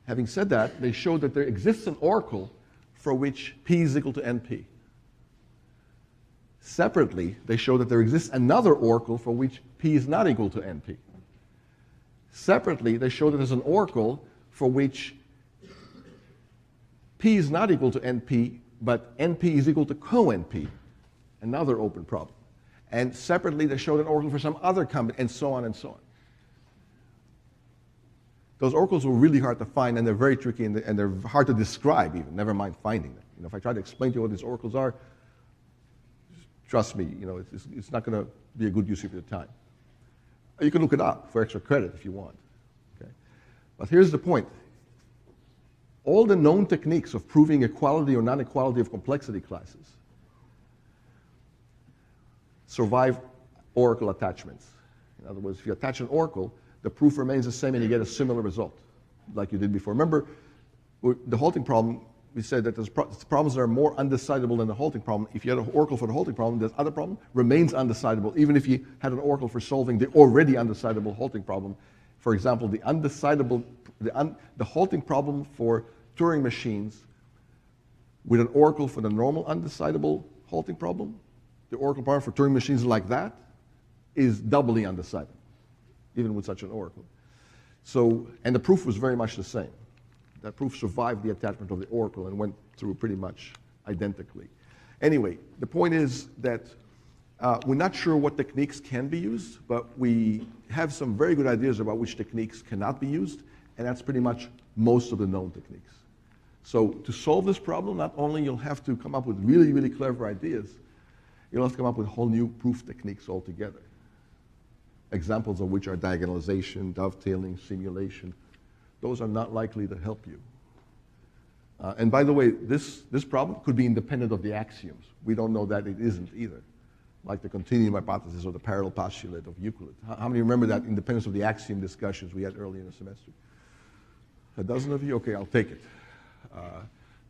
Having said that, they showed that there exists an oracle for which p is equal to np. Separately, they show that there exists another oracle for which p is not equal to np. Separately, they show that there's an oracle for which p is not equal to np, but np is equal to co-np, another open problem. And separately, they showed an oracle for some other combination, and so on and so on. Those oracles were really hard to find, and they're very tricky, and they're hard to describe even, never mind finding them. If I try to explain to you what these oracles are, trust me, it's not going to be a good use of your time. You can look it up for extra credit if you want. Okay? But here's the point. All the known techniques of proving equality or non-equality of complexity classes survive oracle attachments. In other words, if you attach an oracle, the proof remains the same and you get a similar result like you did before. Remember, the halting problem, we said that there's problems that are more undecidable than the halting problem. If you had an oracle for the halting problem, this other problem remains undecidable, even if you had an oracle for solving the already undecidable halting problem. For example, the halting problem for Turing machines with an oracle for the normal undecidable halting problem, the oracle problem for Turing machines like that is doubly undecidable, even with such an oracle. So, and the proof was very much the same. That proof survived the attachment of the oracle and went through pretty much identically. Anyway, the point is that we're not sure what techniques can be used, but we have some very good ideas about which techniques cannot be used, and that's pretty much most of the known techniques. So to solve this problem, not only you'll have to come up with really, really clever ideas, you'll have to come up with whole new proof techniques altogether. Examples of which are diagonalization, dovetailing, simulation. Those are not likely to help you. And by the way, this problem could be independent of the axioms. We don't know that it isn't either, like the continuum hypothesis or the parallel postulate of Euclid. How many remember that independence of the axiom discussions we had earlier in the semester? A dozen of you? Okay, I'll take it.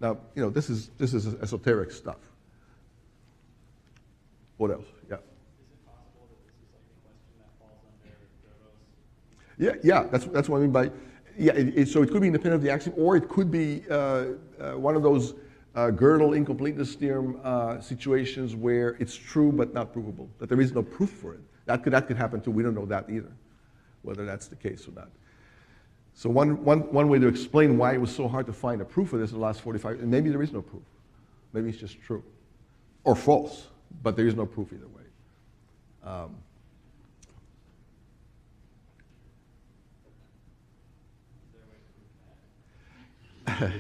Now, this is esoteric stuff. What else? Yeah. Is it possible that this is like a question that falls under Gödel's? Yeah, that's what I mean by, so it could be independent of the axiom, or it could be one of those Gödel incompleteness theorem situations where it's true but not provable, that there is no proof for it. That could happen too. We don't know that either, whether that's the case or not. So one way to explain why it was so hard to find a proof for this in the last 45, and maybe there is no proof. Maybe it's just true. Or false, but there is no proof either way.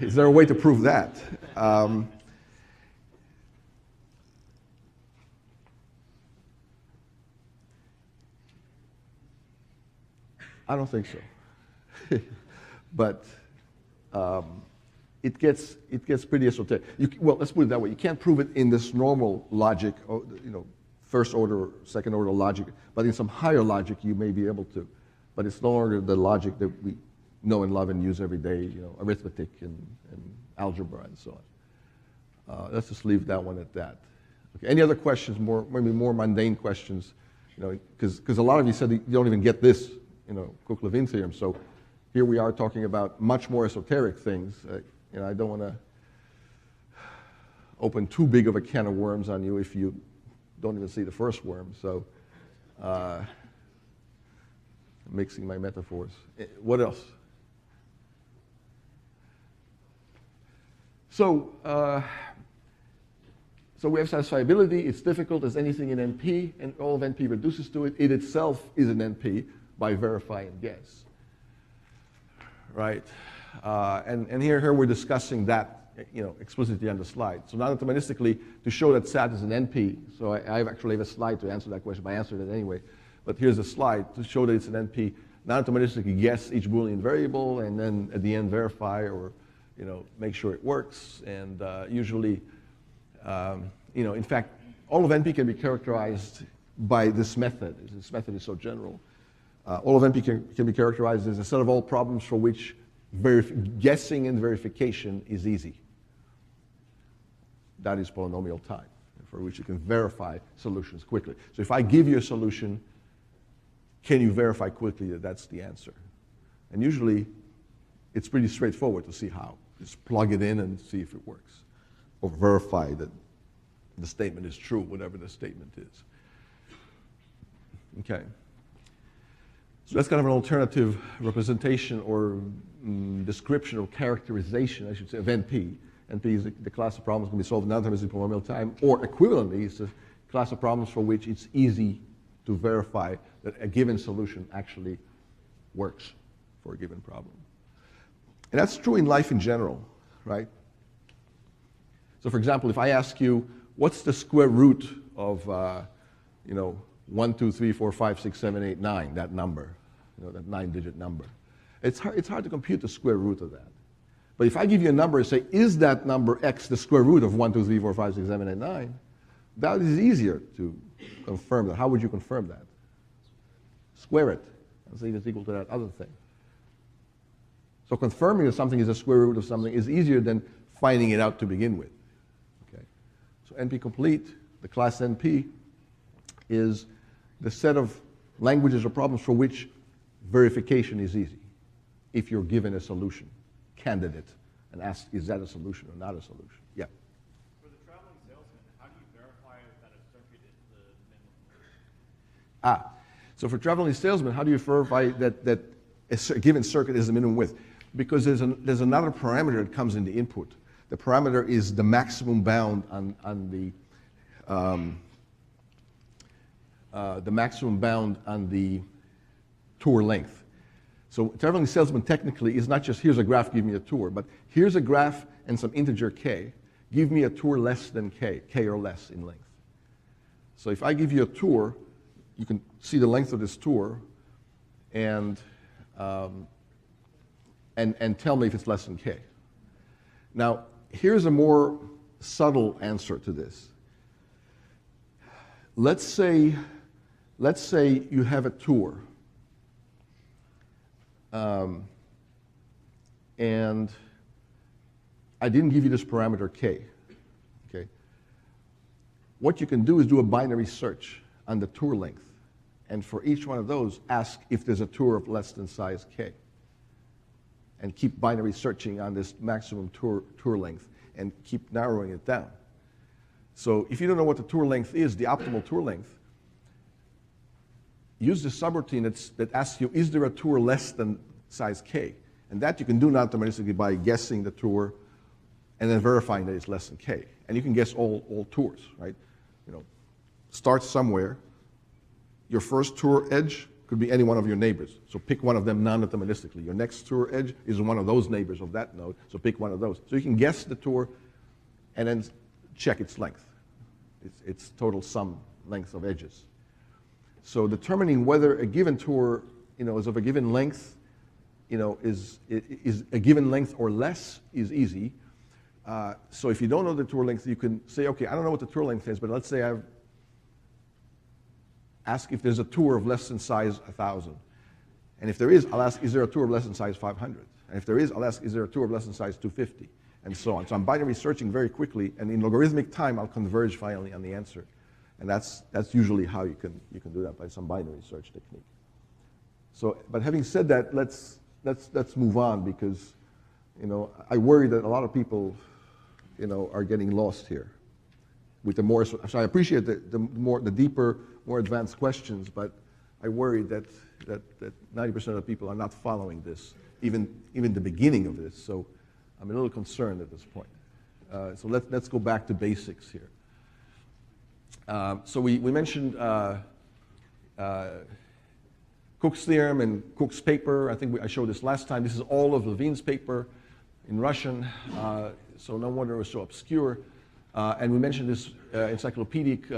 Is there a way to prove that? I don't think so. But it gets pretty esoteric. Well, let's put it that way. You can't prove it in this normal logic, first order, second order logic, but in some higher logic you may be able to. But it's no longer the logic that we know and love and use every day, arithmetic and algebra and so on. Let's just leave that one at that. Okay. Any other questions, maybe more mundane questions because a lot of you said you don't even get this, Cook-Levin theorem. So here we are talking about much more esoteric things. I don't want to open too big of a can of worms on you if you don't even see the first worm. So mixing my metaphors. What else? So we have satisfiability. It's difficult as anything in NP, and all of NP reduces to it. It itself is an NP by verify and guess. Right? And here we're discussing that explicitly on the slide. So non-deterministically, to show that SAT is an NP, so I actually have a slide to answer that question, but I answered it anyway. But here's a slide to show that it's an NP. Non-deterministically guess each Boolean variable, and then at the end verify or make sure it works. And usually, in fact, all of NP can be characterized by this method. This method is so general. All of NP can be characterized as a set of all problems for which guessing and verification is easy. That is polynomial time, for which you can verify solutions quickly. So if I give you a solution, can you verify quickly that that's the answer? And usually, it's pretty straightforward to see how. Just plug it in and see if it works. Or verify that the statement is true, whatever the statement is. Okay. So that's kind of an alternative representation or description or characterization, I should say, of NP. NP is the class of problems that can be solved in non-deterministic polynomial time, or equivalently, it's a class of problems for which it's easy to verify that a given solution actually works for a given problem. And that's true in life in general, right? So for example, if I ask you, what's the square root of 1, 2, 3, 4, 5, 6, 7, 8, 9, that number, that 9-digit number. It's hard to compute the square root of that. But if I give you a number and say, is that number x the square root of 1, 2, 3, 4, 5, 6, 7, 8, 9, that is easier to confirm that. How would you confirm that? Square it and see if it's equal to that other thing. So confirming that something is a square root of something is easier than finding it out to begin with. Okay. So NP-complete, the class NP, is the set of languages or problems for which verification is easy if you're given a solution, candidate, and asked, is that a solution or not a solution? Yeah. For the traveling salesman, how do you verify that a circuit is the minimum? So for traveling salesman, how do you verify that a given circuit is the minimum width? Because there's another parameter that comes in the input. The parameter is the maximum bound on the tour length. So traveling salesman technically is not just here's a graph, give me a tour, but here's a graph and some integer k. Give me a tour less than k or less in length. So if I give you a tour, you can see the length of this tour and tell me if it's less than k. Now, here's a more subtle answer to this. Let's say you have a tour, and I didn't give you this parameter k. Okay. What you can do is do a binary search on the tour length, and for each one of those, ask if there's a tour of less than size k, and keep binary searching on this maximum tour length, and keep narrowing it down. So if you don't know what the tour length is, the optimal tour length, use the subroutine that asks you, is there a tour less than size k? And that you can do non-deterministically by guessing the tour and then verifying that it's less than k. And you can guess all tours, right? Start somewhere. Your first tour edge could be any one of your neighbors. So pick one of them non-deterministically. Your next tour edge is one of those neighbors of that node, so pick one of those. So you can guess the tour and then check its length, its total sum length of edges. So determining whether a given tour, is of a given length, is a given length or less is easy. So if you don't know the tour length, you can say, okay, I don't know what the tour length is, but let's say I've asked if there's a tour of less than size 1,000. And if there is, I'll ask, is there a tour of less than size 500? And if there is, I'll ask, is there a tour of less than size 250? And so on. So I'm binary searching very quickly, and in logarithmic time, I'll converge finally on the answer. And that's usually how you can do that, by some binary search technique. So, but having said that, let's move on, because I worry that a lot of people are getting lost here. With the more, so I appreciate the deeper, more advanced questions, but I worry that 90% of the people are not following this, even the beginning of this. So I'm a little concerned at this point. So let's go back to basics here. So we mentioned Cook's theorem and Cook's paper. I think I showed this last time. This is all of Levin's paper in Russian, so no wonder it was so obscure. And we mentioned this encyclopedic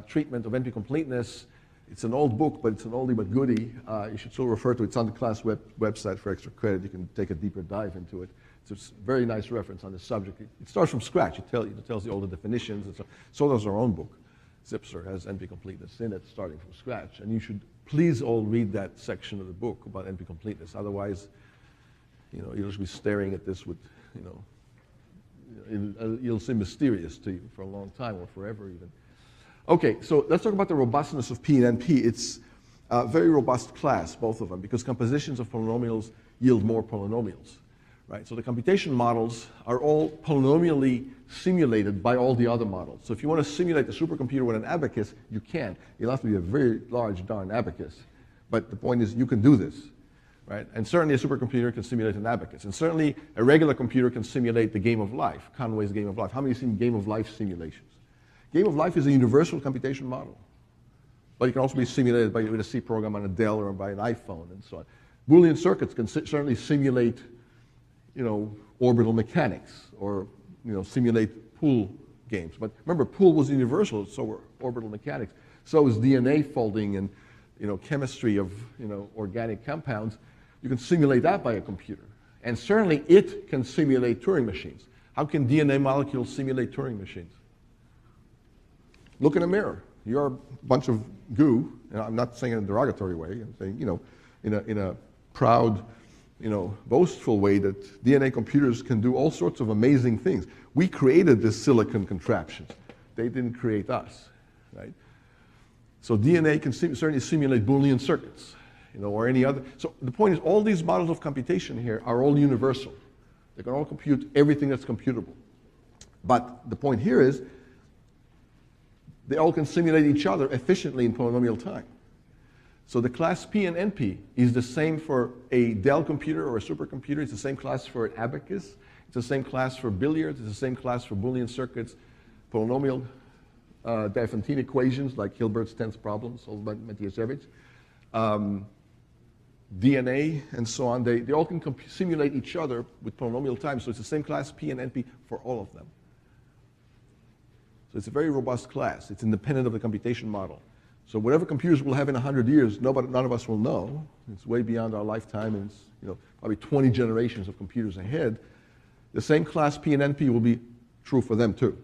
treatment of NP-completeness. It's an old book, but it's an oldie but goodie. You should still refer to it. It's on the class website for extra credit. You can take a deeper dive into it. It's a very nice reference on the subject. It starts from scratch. It tells you all the definitions. And so does our own book. Zipser has NP-completeness in it, starting from scratch. And you should please all read that section of the book about NP-completeness. Otherwise, you'll just be staring at this with, it'll seem mysterious to you for a long time, or forever even. Okay, so let's talk about the robustness of P and NP. It's a very robust class, both of them, because compositions of polynomials yield more polynomials. Right? So the computation models are all polynomially simulated by all the other models. So if you want to simulate a supercomputer with an abacus, you can. You'll have to be a very large darn abacus. But the point is, you can do this. Right? And certainly a supercomputer can simulate an abacus. And certainly a regular computer can simulate the game of life, Conway's game of life. How many have seen game of life simulations? Game of life is a universal computation model. But it can also be simulated with a C program on a Dell or by an iPhone and so on. Boolean circuits can certainly simulate orbital mechanics, or simulate pool games. But remember, pool was universal, so were orbital mechanics. So is DNA folding and chemistry of organic compounds. You can simulate that by a computer. And certainly it can simulate Turing machines. How can DNA molecules simulate Turing machines? Look in a mirror. You're a bunch of goo, and I'm not saying in a derogatory way. I'm saying, in a proud, boastful way, that DNA computers can do all sorts of amazing things. We created this silicon contraptions. They didn't create us, right? So DNA can certainly simulate Boolean circuits, or any other. So the point is, all these models of computation here are all universal. They can all compute everything that's computable. But the point here is, they all can simulate each other efficiently in polynomial time. So the class P and NP is the same for a Dell computer or a supercomputer. It's the same class for an abacus. It's the same class for billiards. It's the same class for Boolean circuits, polynomial Diophantine equations like Hilbert's tensor problems, solved by Matiasevich, DNA, and so on. They all can simulate each other with polynomial time. So it's the same class P and NP for all of them. So it's a very robust class. It's independent of the computation model. So whatever computers we'll have in 100 years, none of us will know. It's way beyond our lifetime, and it's probably 20 generations of computers ahead. The same class P and NP will be true for them too.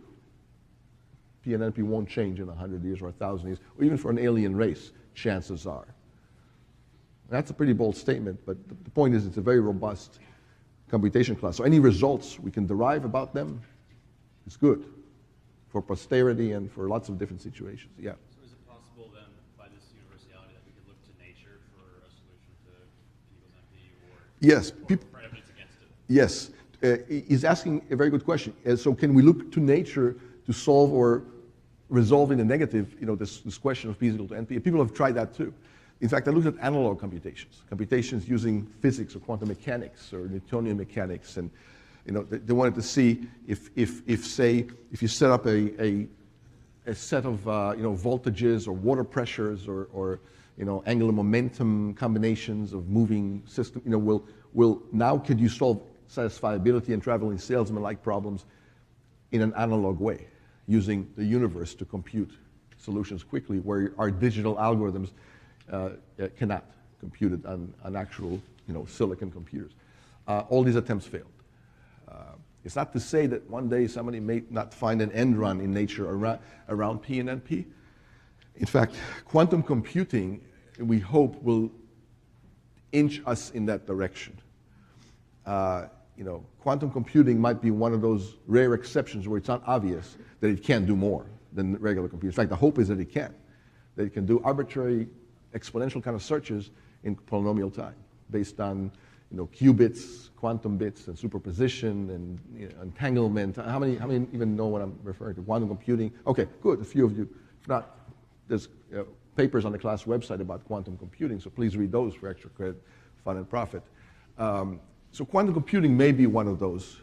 P and NP won't change in 100 years or 1,000 years, or even for an alien race, chances are. That's a pretty bold statement, but the point is, it's a very robust computation class. So any results we can derive about them is good for posterity and for lots of different situations. Yeah. So is it possible then, by this universality, that we could look to nature for a solution to P equals NP, or, yes, for evidence against it? Yes. He's asking a very good question. So can we look to nature to solve or resolve in the negative, this question of P is equal to NP? People have tried that too. In fact, I looked at analog computations using physics or quantum mechanics or Newtonian mechanics, and they wanted to see if you set up a set of voltages or water pressures or angular momentum combinations of moving system, now could you solve satisfiability and traveling salesman-like problems in an analog way, using the universe to compute solutions quickly, where our digital algorithms cannot compute it on actual silicon computers. All these attempts failed. It's not to say that one day somebody may not find an end run in nature around P and NP. In fact, quantum computing, we hope, will inch us in that direction. Quantum computing might be one of those rare exceptions where it's not obvious that it can't do more than regular computers. In fact, the hope is that it can. That it can do arbitrary exponential kind of searches in polynomial time based on qubits, quantum bits, and superposition, and entanglement. How many even know what I'm referring to? Quantum computing. Okay, good. A few of you. If not, there's papers on the class website about quantum computing, so please read those for extra credit, fun, and profit. So quantum computing may be one of those.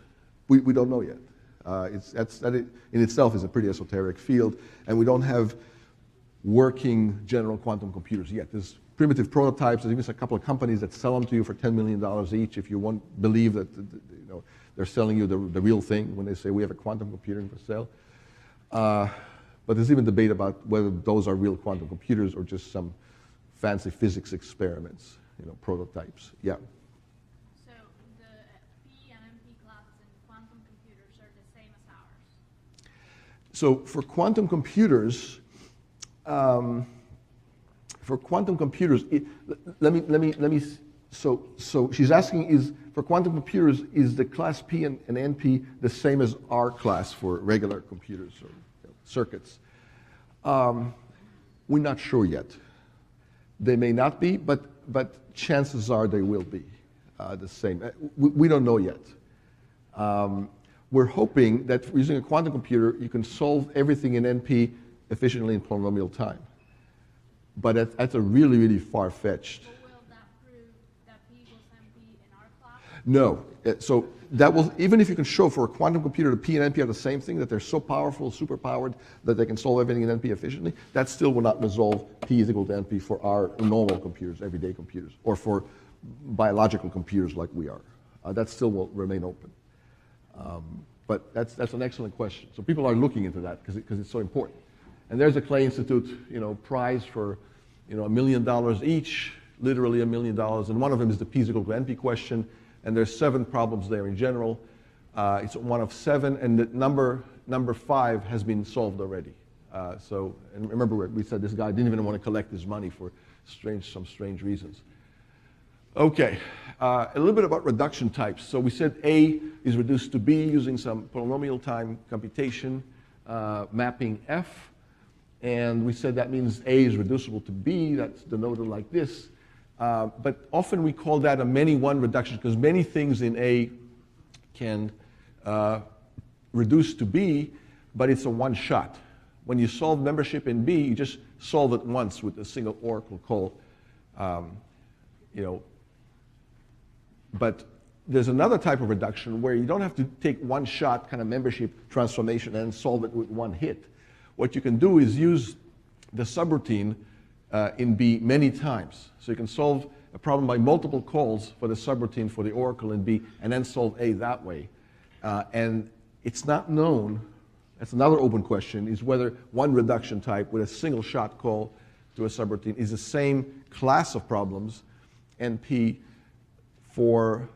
We don't know yet. That in itself is a pretty esoteric field, and we don't have working general quantum computers yet. There's primitive prototypes. There's even a couple of companies that sell them to you for $10 million each if you won't believe that they're selling you the real thing when they say we have a quantum computer for sale. But there's even debate about whether those are real quantum computers or just some fancy physics experiments, prototypes. Yeah. So the P and NP classes in quantum computers are the same as ours? So for quantum computers, so she's asking, for quantum computers, is the class P and NP the same as our class for regular computers or circuits? We're not sure yet. They may not be, but chances are they will be the same. We don't know yet. We're hoping that using a quantum computer, you can solve everything in NP efficiently in polynomial time. But that's a really, really far-fetched. But will that prove that P equals NP in our class? No. So that will, even if you can show for a quantum computer that P and NP are the same thing, that they're so powerful, super powered, that they can solve everything in NP efficiently, that still will not resolve P is equal to NP for our normal computers, everyday computers, or for biological computers like we are. That still will remain open. But that's an excellent question. So people are looking into that because it's so important. And there's a Clay Institute, prize for, $1 million each, literally $1 million. And one of them is the P is equal to NP question. And there's 7 problems there in general. It's one of 7, and the number 5 has been solved already. And remember we said this guy didn't even want to collect his money for some strange reasons. Okay, a little bit about reduction types. So we said A is reduced to B using some polynomial time computation, mapping F. And we said that means A is reducible to B. That's denoted like this. But often we call that a many-one reduction because many things in A can reduce to B, but it's a one-shot. When you solve membership in B, you just solve it once with a single oracle call. But there's another type of reduction where you don't have to take one-shot kind of membership transformation and solve it with one hit. What you can do is use the subroutine in B many times. So you can solve a problem by multiple calls for the subroutine for the oracle in B and then solve A that way. And it's not known, that's another open question, is whether one reduction type with a single shot call to a subroutine is the same class of problems, NP, for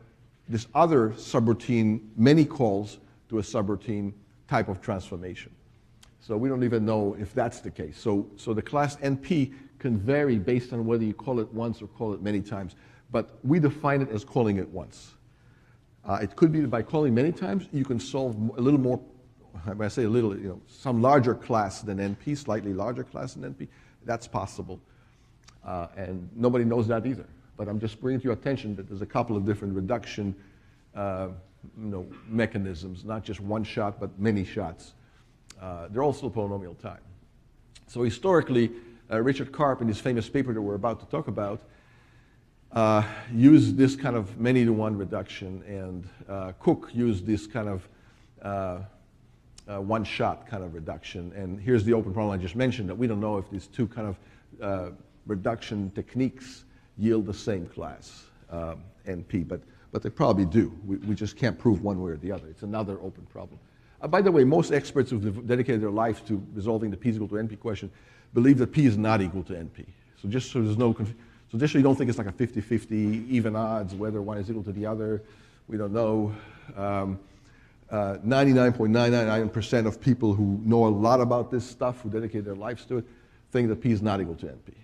this other subroutine, many calls to a subroutine type of transformation. So we don't even know if that's the case. So the class NP can vary based on whether you call it once or call it many times. But we define it as calling it once. It could be that by calling many times, you can solve a little more, when I say a little, some larger class than NP, slightly larger class than NP. That's possible. And nobody knows that either. But I'm just bringing to your attention that there's a couple of different reduction mechanisms, not just one shot, but many shots. They're also polynomial time. So historically, Richard Karp, in his famous paper that we're about to talk about, used this kind of many-to-one reduction, and Cook used this kind of one-shot kind of reduction. And here's the open problem I just mentioned, that we don't know if these two kind of reduction techniques yield the same class, NP, but they probably do. We just can't prove one way or the other. It's another open problem. By the way, most experts who've dedicated their life to resolving the P is equal to NP question believe that P is not equal to NP. So just so there's no confusion, so just so you don't think it's like a 50-50, even odds, whether one is equal to the other, we don't know. 99.999% of people who know a lot about this stuff, who dedicate their lives to it, think that P is not equal to NP.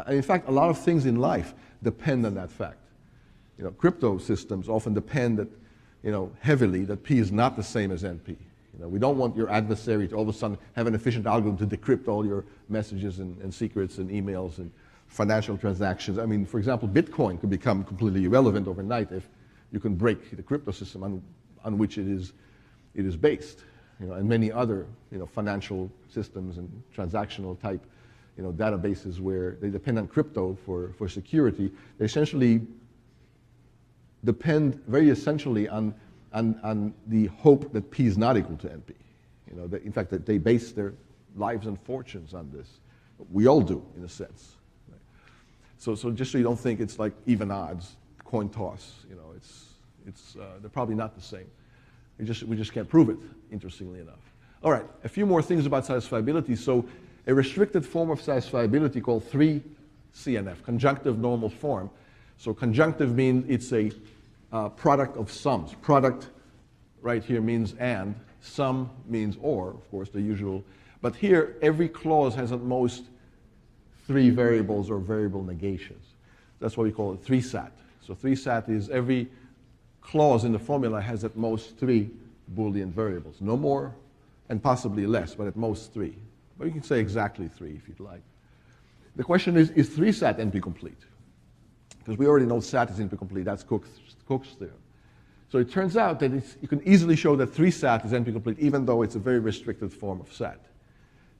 And in fact, a lot of things in life depend on that fact. Crypto systems often depend that, heavily that P is not the same as NP. You know, we don't want your adversary to all of a sudden have an efficient algorithm to decrypt all your messages and secrets and emails and financial transactions. I mean, for example, Bitcoin could become completely irrelevant overnight if you can break the crypto system on which it is based. You know, and many other, you know, financial systems and transactional type, you know, databases where they depend on crypto for security. They essentially depend very essentially on the hope that P is not equal to NP. You know, in fact, that they base their lives and fortunes on this. We all do, in a sense. Right? So just so you don't think it's like even odds, coin toss. You know, they're probably not the same. We just can't prove it, interestingly enough. All right, a few more things about satisfiability. So a restricted form of satisfiability called 3CNF, conjunctive normal form. So conjunctive means it's a product of sums. Product right here means and, sum means or, of course, the usual. But here, every clause has at most 3 variables or variable negations. That's what we call it 3-sat. So 3-sat is every clause in the formula has at most 3 Boolean variables. No more and possibly less, but at most 3. But you can say exactly 3 if you'd like. The question is 3-sat NP-complete? Because we already know sat is NP-complete. That's Cook's theorem. So it turns out that you can easily show that 3-sat is NP-complete, even though it's a very restricted form of sat.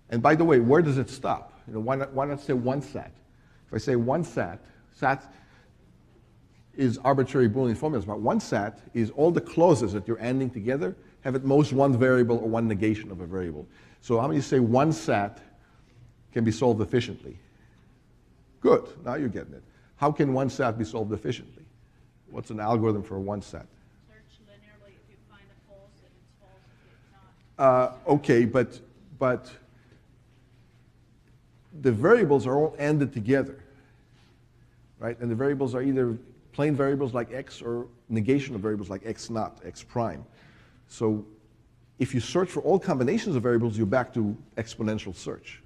And by the way, where does it stop? You know, why not say 1-sat? If I say 1-sat, sat is arbitrary Boolean formulas, but 1-sat is all the clauses that you're ANDing together have at most 1 variable or 1 negation of a variable. So how many say 1-sat can be solved efficiently? Good, now you're getting it. How can 1-sat be solved efficiently? What's an algorithm for a 1-sat? Search linearly if you find a false, and it's false if it's not. Okay, but the variables are all ANDed together, right? And the variables are either plain variables like x or negation of variables like x naught, x prime. So if you search for all combinations of variables, you're back to exponential search.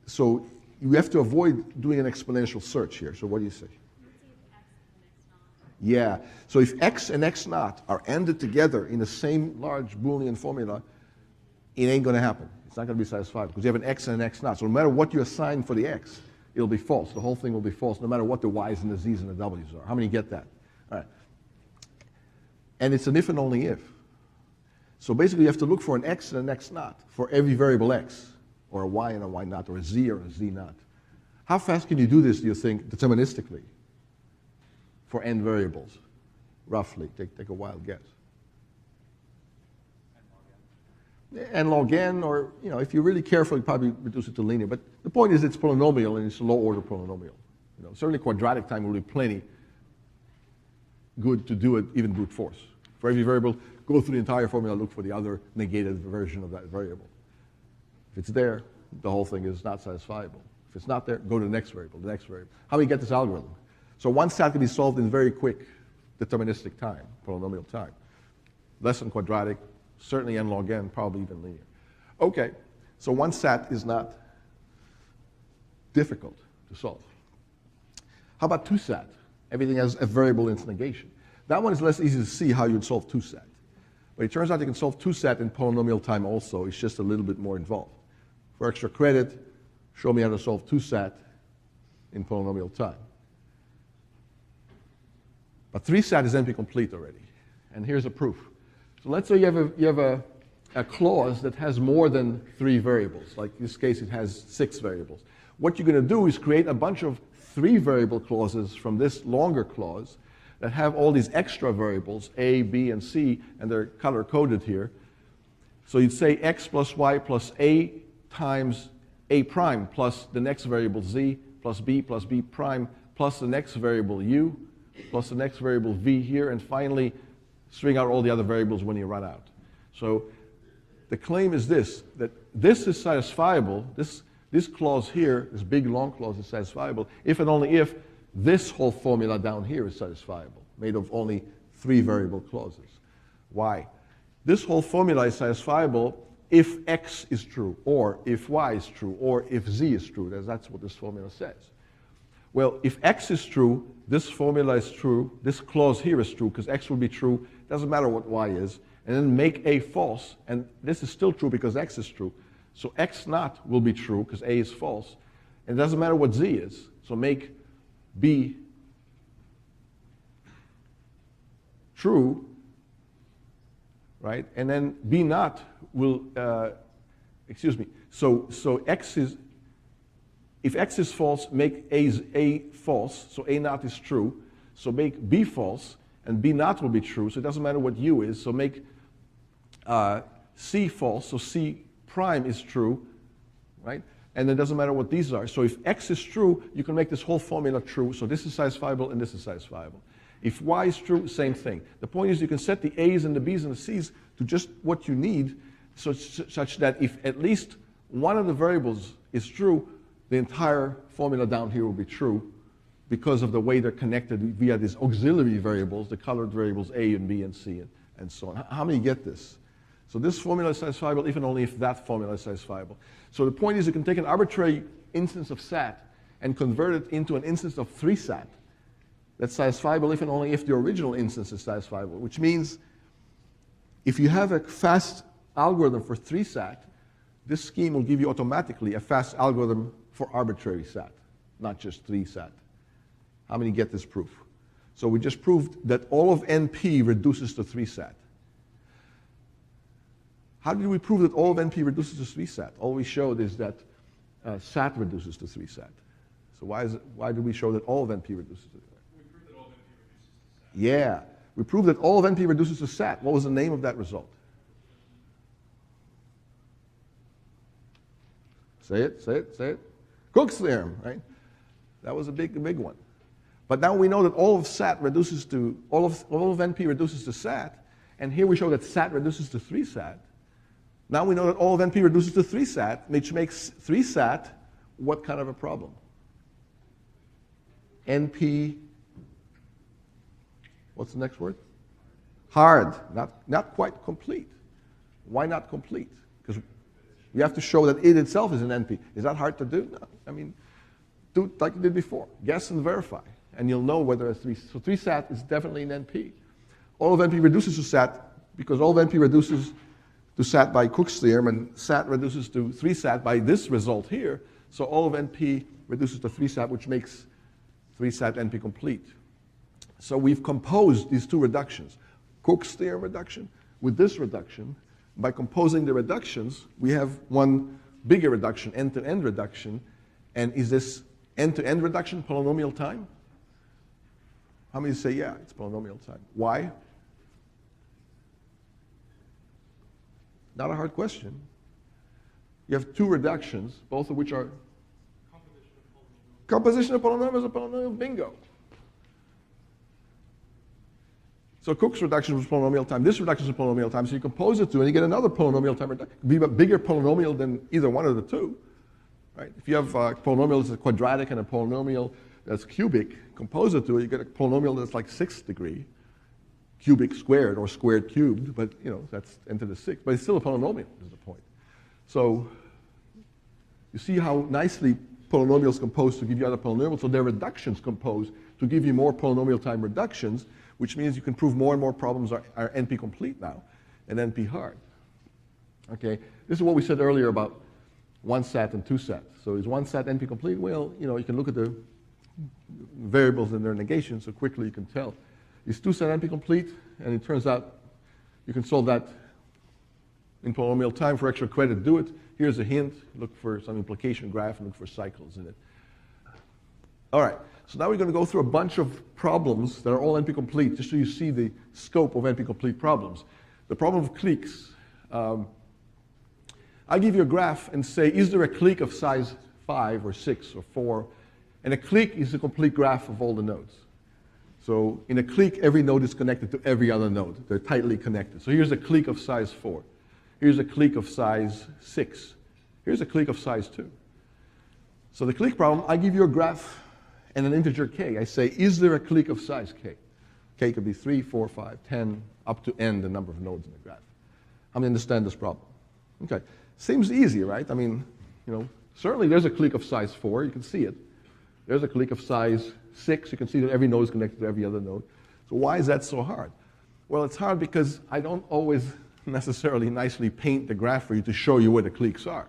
So you have to avoid doing an exponential search here. So what do you say? Yeah, so if x and x naught are ANDed together in the same large Boolean formula, it ain't going to happen. It's not going to be satisfied because you have an x and an x naught. So no matter what you assign for the x, it'll be false. The whole thing will be false, no matter what the y's and the z's and the w's are. How many get that? All right. And it's an if and only if. So basically, you have to look for an x and an x naught for every variable x, or a y and a y naught, or a z or a z naught. How fast can you do this, do you think, deterministically for n variables? Roughly, take a wild guess. N log n, or you know, if you're really careful, you probably reduce it to linear. But the point is, it's polynomial and it's a low-order polynomial. You know, certainly quadratic time will be plenty good to do it, even brute force. For every variable, go through the entire formula, look for the other negated version of that variable. If it's there, the whole thing is not satisfiable. If it's not there, go to the next variable, the next variable. How do we get this algorithm? So 1-sat can be solved in very quick deterministic time, polynomial time. Less than quadratic, certainly n log n, probably even linear. Okay, so 1-sat is not difficult to solve. How about 2-sat? Everything has a variable in its negation. That one is less easy to see how you'd solve 2-sat. But it turns out you can solve 2-sat in polynomial time also. It's just a little bit more involved. For extra credit, show me how to solve 2-sat in polynomial time. But 3-sat is NP-complete already. And here's a proof. So let's say you have a clause that has more than 3 variables. Like in this case, it has 6 variables. What you're going to do is create a bunch of 3-variable clauses from this longer clause that have all these extra variables, a, b, and c, and they're color-coded here. So you'd say x plus y plus a times a prime plus the next variable z plus b prime plus the next variable u plus the next variable v here, and finally string out all the other variables when you run out. So the claim is this, that this is satisfiable, this clause here, this big long clause is satisfiable, if and only if this whole formula down here is satisfiable, made of only 3 variable clauses. Why? This whole formula is satisfiable if x is true, or if y is true, or if z is true. That's what this formula says. Well, if x is true, this formula is true, this clause here is true, because x will be true, doesn't matter what y is, and then make a false, and this is still true because x is true. So x naught will be true because a is false, and it doesn't matter what z is, so make b true, right? And then b naught will, so x is, if x is false, make a false, so a naught is true, so make b false, and b naught will be true, so it doesn't matter what u is, so make c false, so c prime is true, right? And it doesn't matter what these are. So if x is true, you can make this whole formula true, so this is satisfiable and this is satisfiable. If y is true, same thing. The point is you can set the a's and the b's and the c's to just what you need, such that if at least one of the variables is true, the entire formula down here will be true because of the way they're connected via these auxiliary variables, the colored variables a and b and c and so on. How many get this? So this formula is satisfiable if and only if that formula is satisfiable. So the point is you can take an arbitrary instance of SAT and convert it into an instance of 3-SAT that's satisfiable if and only if the original instance is satisfiable, which means if you have a fast algorithm for 3-SAT, this scheme will give you automatically a fast algorithm for arbitrary SAT, not just 3-SAT. How many get this proof? So we just proved that all of NP reduces to 3-SAT. How did we prove that all of NP reduces to 3-SAT? All we showed is that SAT reduces to 3-SAT. So why did we show that all of NP reduces to 3-SAT? We proved that all of NP reduces to SAT. Yeah. We proved that all of NP reduces to SAT. What was the name of that result? Say it, say it, say it. Cook's theorem, right? That was a big one. But now we know that all of SAT reduces to, all of NP reduces to SAT, and here we show that SAT reduces to 3-SAT. Now we know that all of NP reduces to 3-SAT, which makes 3-SAT what kind of a problem? NP, what's the next word? Hard, not quite complete. Why not complete? Because we have to show that it itself is an NP. Is that hard to do? No. I mean, do it like you did before. Guess and verify, and you'll know whether it's 3. So 3-SAT is definitely an NP. All of NP reduces to SAT because all of NP reduces to SAT by Cook's theorem, and SAT reduces to 3-SAT by this result here. So all of NP reduces to 3-SAT, which makes 3-SAT NP complete. So we've composed these two reductions, Cook's theorem reduction with this reduction. By composing the reductions, we have one bigger reduction, end-to-end reduction. And is this end-to-end reduction polynomial time? How many say, yeah, it's polynomial time? Why? Not a hard question. You have two reductions, both of which are composition of polynomials is a polynomial, bingo. So Cook's reduction was polynomial time. This reduction is polynomial time. So you compose the two, and you get another polynomial time reduction. It could be a bigger polynomial than either one of the two. Right? If you have a polynomial that's quadratic and a polynomial that's cubic, compose the two, you get a polynomial that's like 6th degree, cubic squared or squared cubed, but that's 10 to the 6th. But it's still a polynomial, is the point. So you see how nicely polynomials compose to give you other polynomials. So their reductions compose to give you more polynomial time reductions, which means you can prove more and more problems are NP complete now and NP hard. Okay, this is what we said earlier about 1-SAT and 2-SAT. So is 1-SAT NP complete? Well, you can look at the variables and their negations so quickly you can tell. Is 2-SAT NP complete? And it turns out you can solve that in polynomial time. For extra credit, do it. Here's a hint. Look for some implication graph and look for cycles in it. All right. So now we're going to go through a bunch of problems that are all NP-complete, just so you see the scope of NP-complete problems. The problem of cliques. I give you a graph and say, is there a clique of size 5 or 6 or 4? And a clique is a complete graph of all the nodes. So in a clique, every node is connected to every other node. They're tightly connected. So here's a clique of size 4. Here's a clique of size 6. Here's a clique of size 2. So the clique problem, I give you a graph and an integer k. I say, is there a clique of size k? K could be 3, 4, 5, 10, up to n, the number of nodes in the graph. How many understand this problem? Okay. Seems easy, right? I mean, certainly there's a clique of size 4. You can see it. There's a clique of size 6. You can see that every node is connected to every other node. So why is that so hard? Well, it's hard because I don't always necessarily nicely paint the graph for you to show you where the cliques are,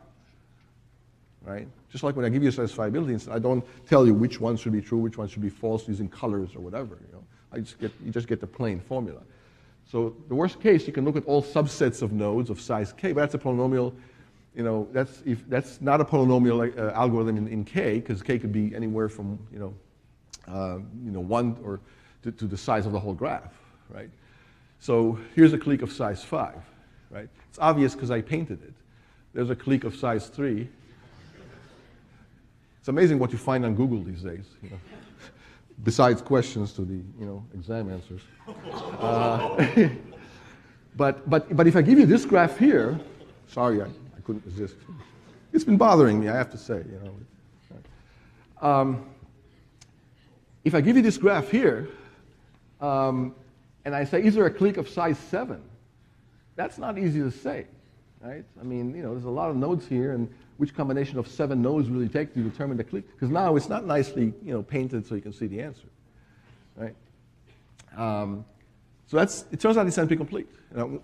right? Just like when I give you a satisfiability, I don't tell you which ones should be true, which ones should be false using colors or whatever. You just get the plain formula. So the worst case, you can look at all subsets of nodes of size k, but that's a polynomial. That's not a polynomial algorithm in k, because k could be anywhere from 1 or to the size of the whole graph, right? So here's a clique of size 5, right? It's obvious because I painted it. There's a clique of size 3. It's amazing what you find on Google these days, besides questions to the exam answers. But if I give you this graph here, sorry, I couldn't resist. It's been bothering me, I have to say. If I give you this graph here, and I say, is there a clique of size 7? That's not easy to say, right? I mean, there's a lot of nodes here, and which combination of 7 nodes will you take to determine the clique? Because now it's not nicely, painted so you can see the answer, right? So it turns out it's NP-complete.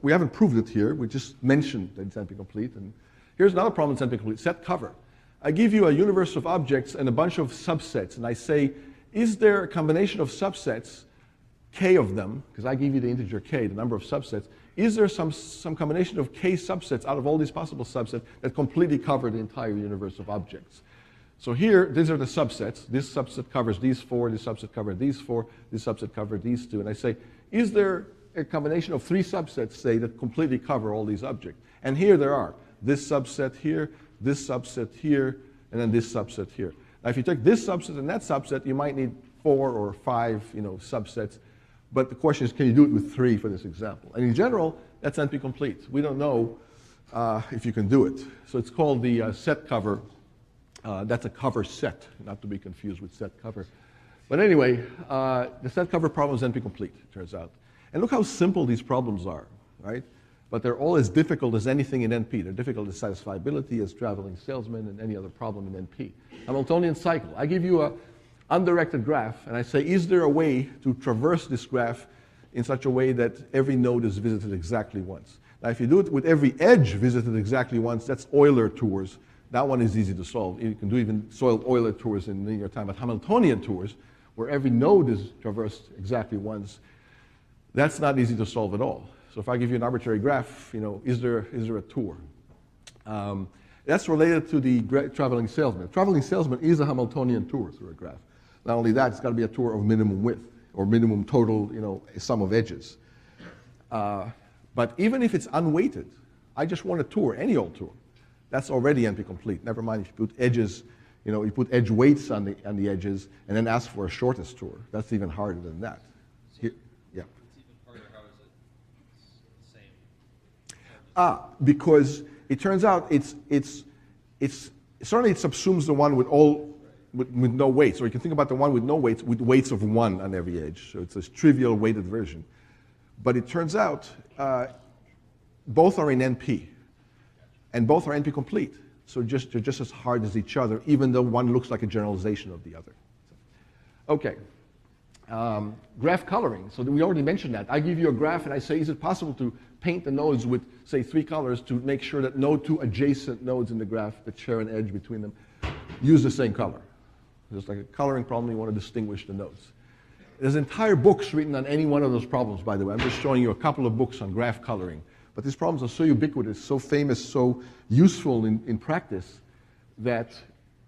We haven't proved it here. We just mentioned that it's NP-complete. And here's another problem with NP-complete: set cover. I give you a universe of objects and a bunch of subsets, and I say, is there a combination of subsets, k of them, because I give you the integer k, the number of subsets, is there some combination of k subsets out of all these possible subsets that completely cover the entire universe of objects? So here, these are the subsets. This subset covers these 4, this subset covers these 4, this subset covers these 2. And I say, is there a combination of 3 subsets, say, that completely cover all these objects? And here there are. This subset here, and then this subset here. Now, if you take this subset and that subset, you might need 4 or 5, subsets. But the question is, can you do it with 3 for this example? And in general, that's NP-complete. We don't know if you can do it. So it's called the set cover. That's a cover set, not to be confused with set cover. But anyway, the set cover problem is NP-complete, it turns out. And look how simple these problems are, right? But they're all as difficult as anything in NP. They're difficult as satisfiability, as traveling salesman, and any other problem in NP. Hamiltonian cycle. I give you a undirected graph, and I say, is there a way to traverse this graph in such a way that every node is visited exactly once? Now, if you do it with every edge visited exactly once, that's Euler tours. That one is easy to solve. You can do even Euler tours in linear time, but Hamiltonian tours, where every node is traversed exactly once, that's not easy to solve at all. So if I give you an arbitrary graph, is there a tour? That's related to the traveling salesman. Traveling salesman is a Hamiltonian tour through a graph. Not only that, it's got to be a tour of minimum width or minimum total, sum of edges. But even if it's unweighted, I just want a tour, any old tour. That's already NP-complete. Never mind if you put edges, you put edge weights on the edges and then ask for a shortest tour. That's even harder than that. Yeah. It's even harder. How is it the same? Because it turns out certainly it subsumes the one with no weights. Or you can think about the one with no weights with weights of 1 on every edge. So it's a trivial weighted version. But it turns out both are in NP. And both are NP-complete. So they're just as hard as each other, even though one looks like a generalization of the other. Okay. Graph coloring. So we already mentioned that. I give you a graph and I say, is it possible to paint the nodes with, say, 3 colors to make sure that no 2 adjacent nodes in the graph that share an edge between them use the same color? There's like a coloring problem, you want to distinguish the nodes. There's entire books written on any one of those problems, by the way. I'm just showing you a couple of books on graph coloring. But these problems are so ubiquitous, so famous, so useful in practice that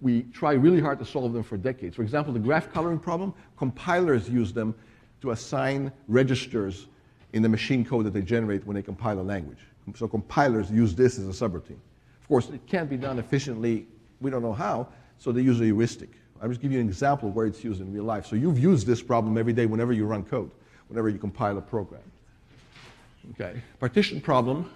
we try really hard to solve them for decades. For example, the graph coloring problem, compilers use them to assign registers in the machine code that they generate when they compile a language. So compilers use this as a subroutine. Of course, it can't be done efficiently. We don't know how, so they use a heuristic. I'll just give you an example of where it's used in real life. So you've used this problem every day whenever you run code, whenever you compile a program. Okay, partition problem.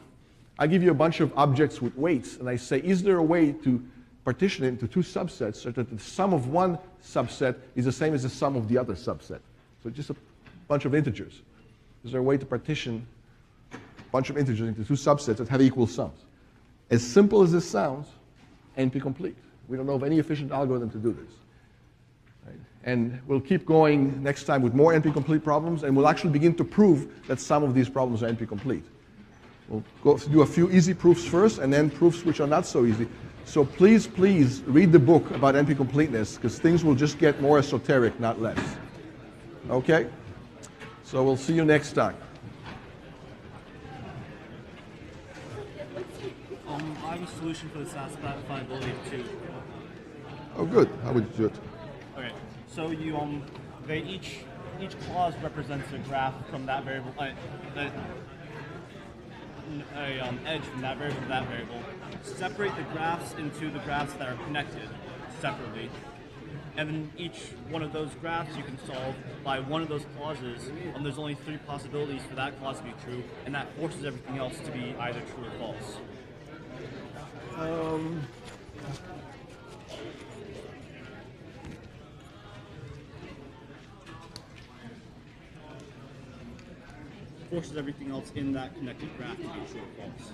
I give you a bunch of objects with weights, and I say, is there a way to partition it into 2 subsets so that the sum of one subset is the same as the sum of the other subset? So just a bunch of integers. Is there a way to partition a bunch of integers into 2 subsets that have equal sums? As simple as this sounds, NP-complete. We don't know of any efficient algorithm to do this. Right? And we'll keep going next time with more NP-complete problems, and we'll actually begin to prove that some of these problems are NP-complete. We'll go do a few easy proofs first, and then proofs which are not so easy. So please, please read the book about NP-completeness, because things will just get more esoteric, not less. Okay? So we'll see you next time. I have a solution for the Satiafiability of 2. Oh, good. How would you do it? Okay, so you each clause represents a graph from that variable, edge from that variable to that variable. Separate the graphs into the graphs that are connected separately, and then each one of those graphs you can solve by one of those clauses. There's only 3 possibilities for that clause to be true, and that forces everything else to be either true or false. Forces everything else in that connected graph to be true or false.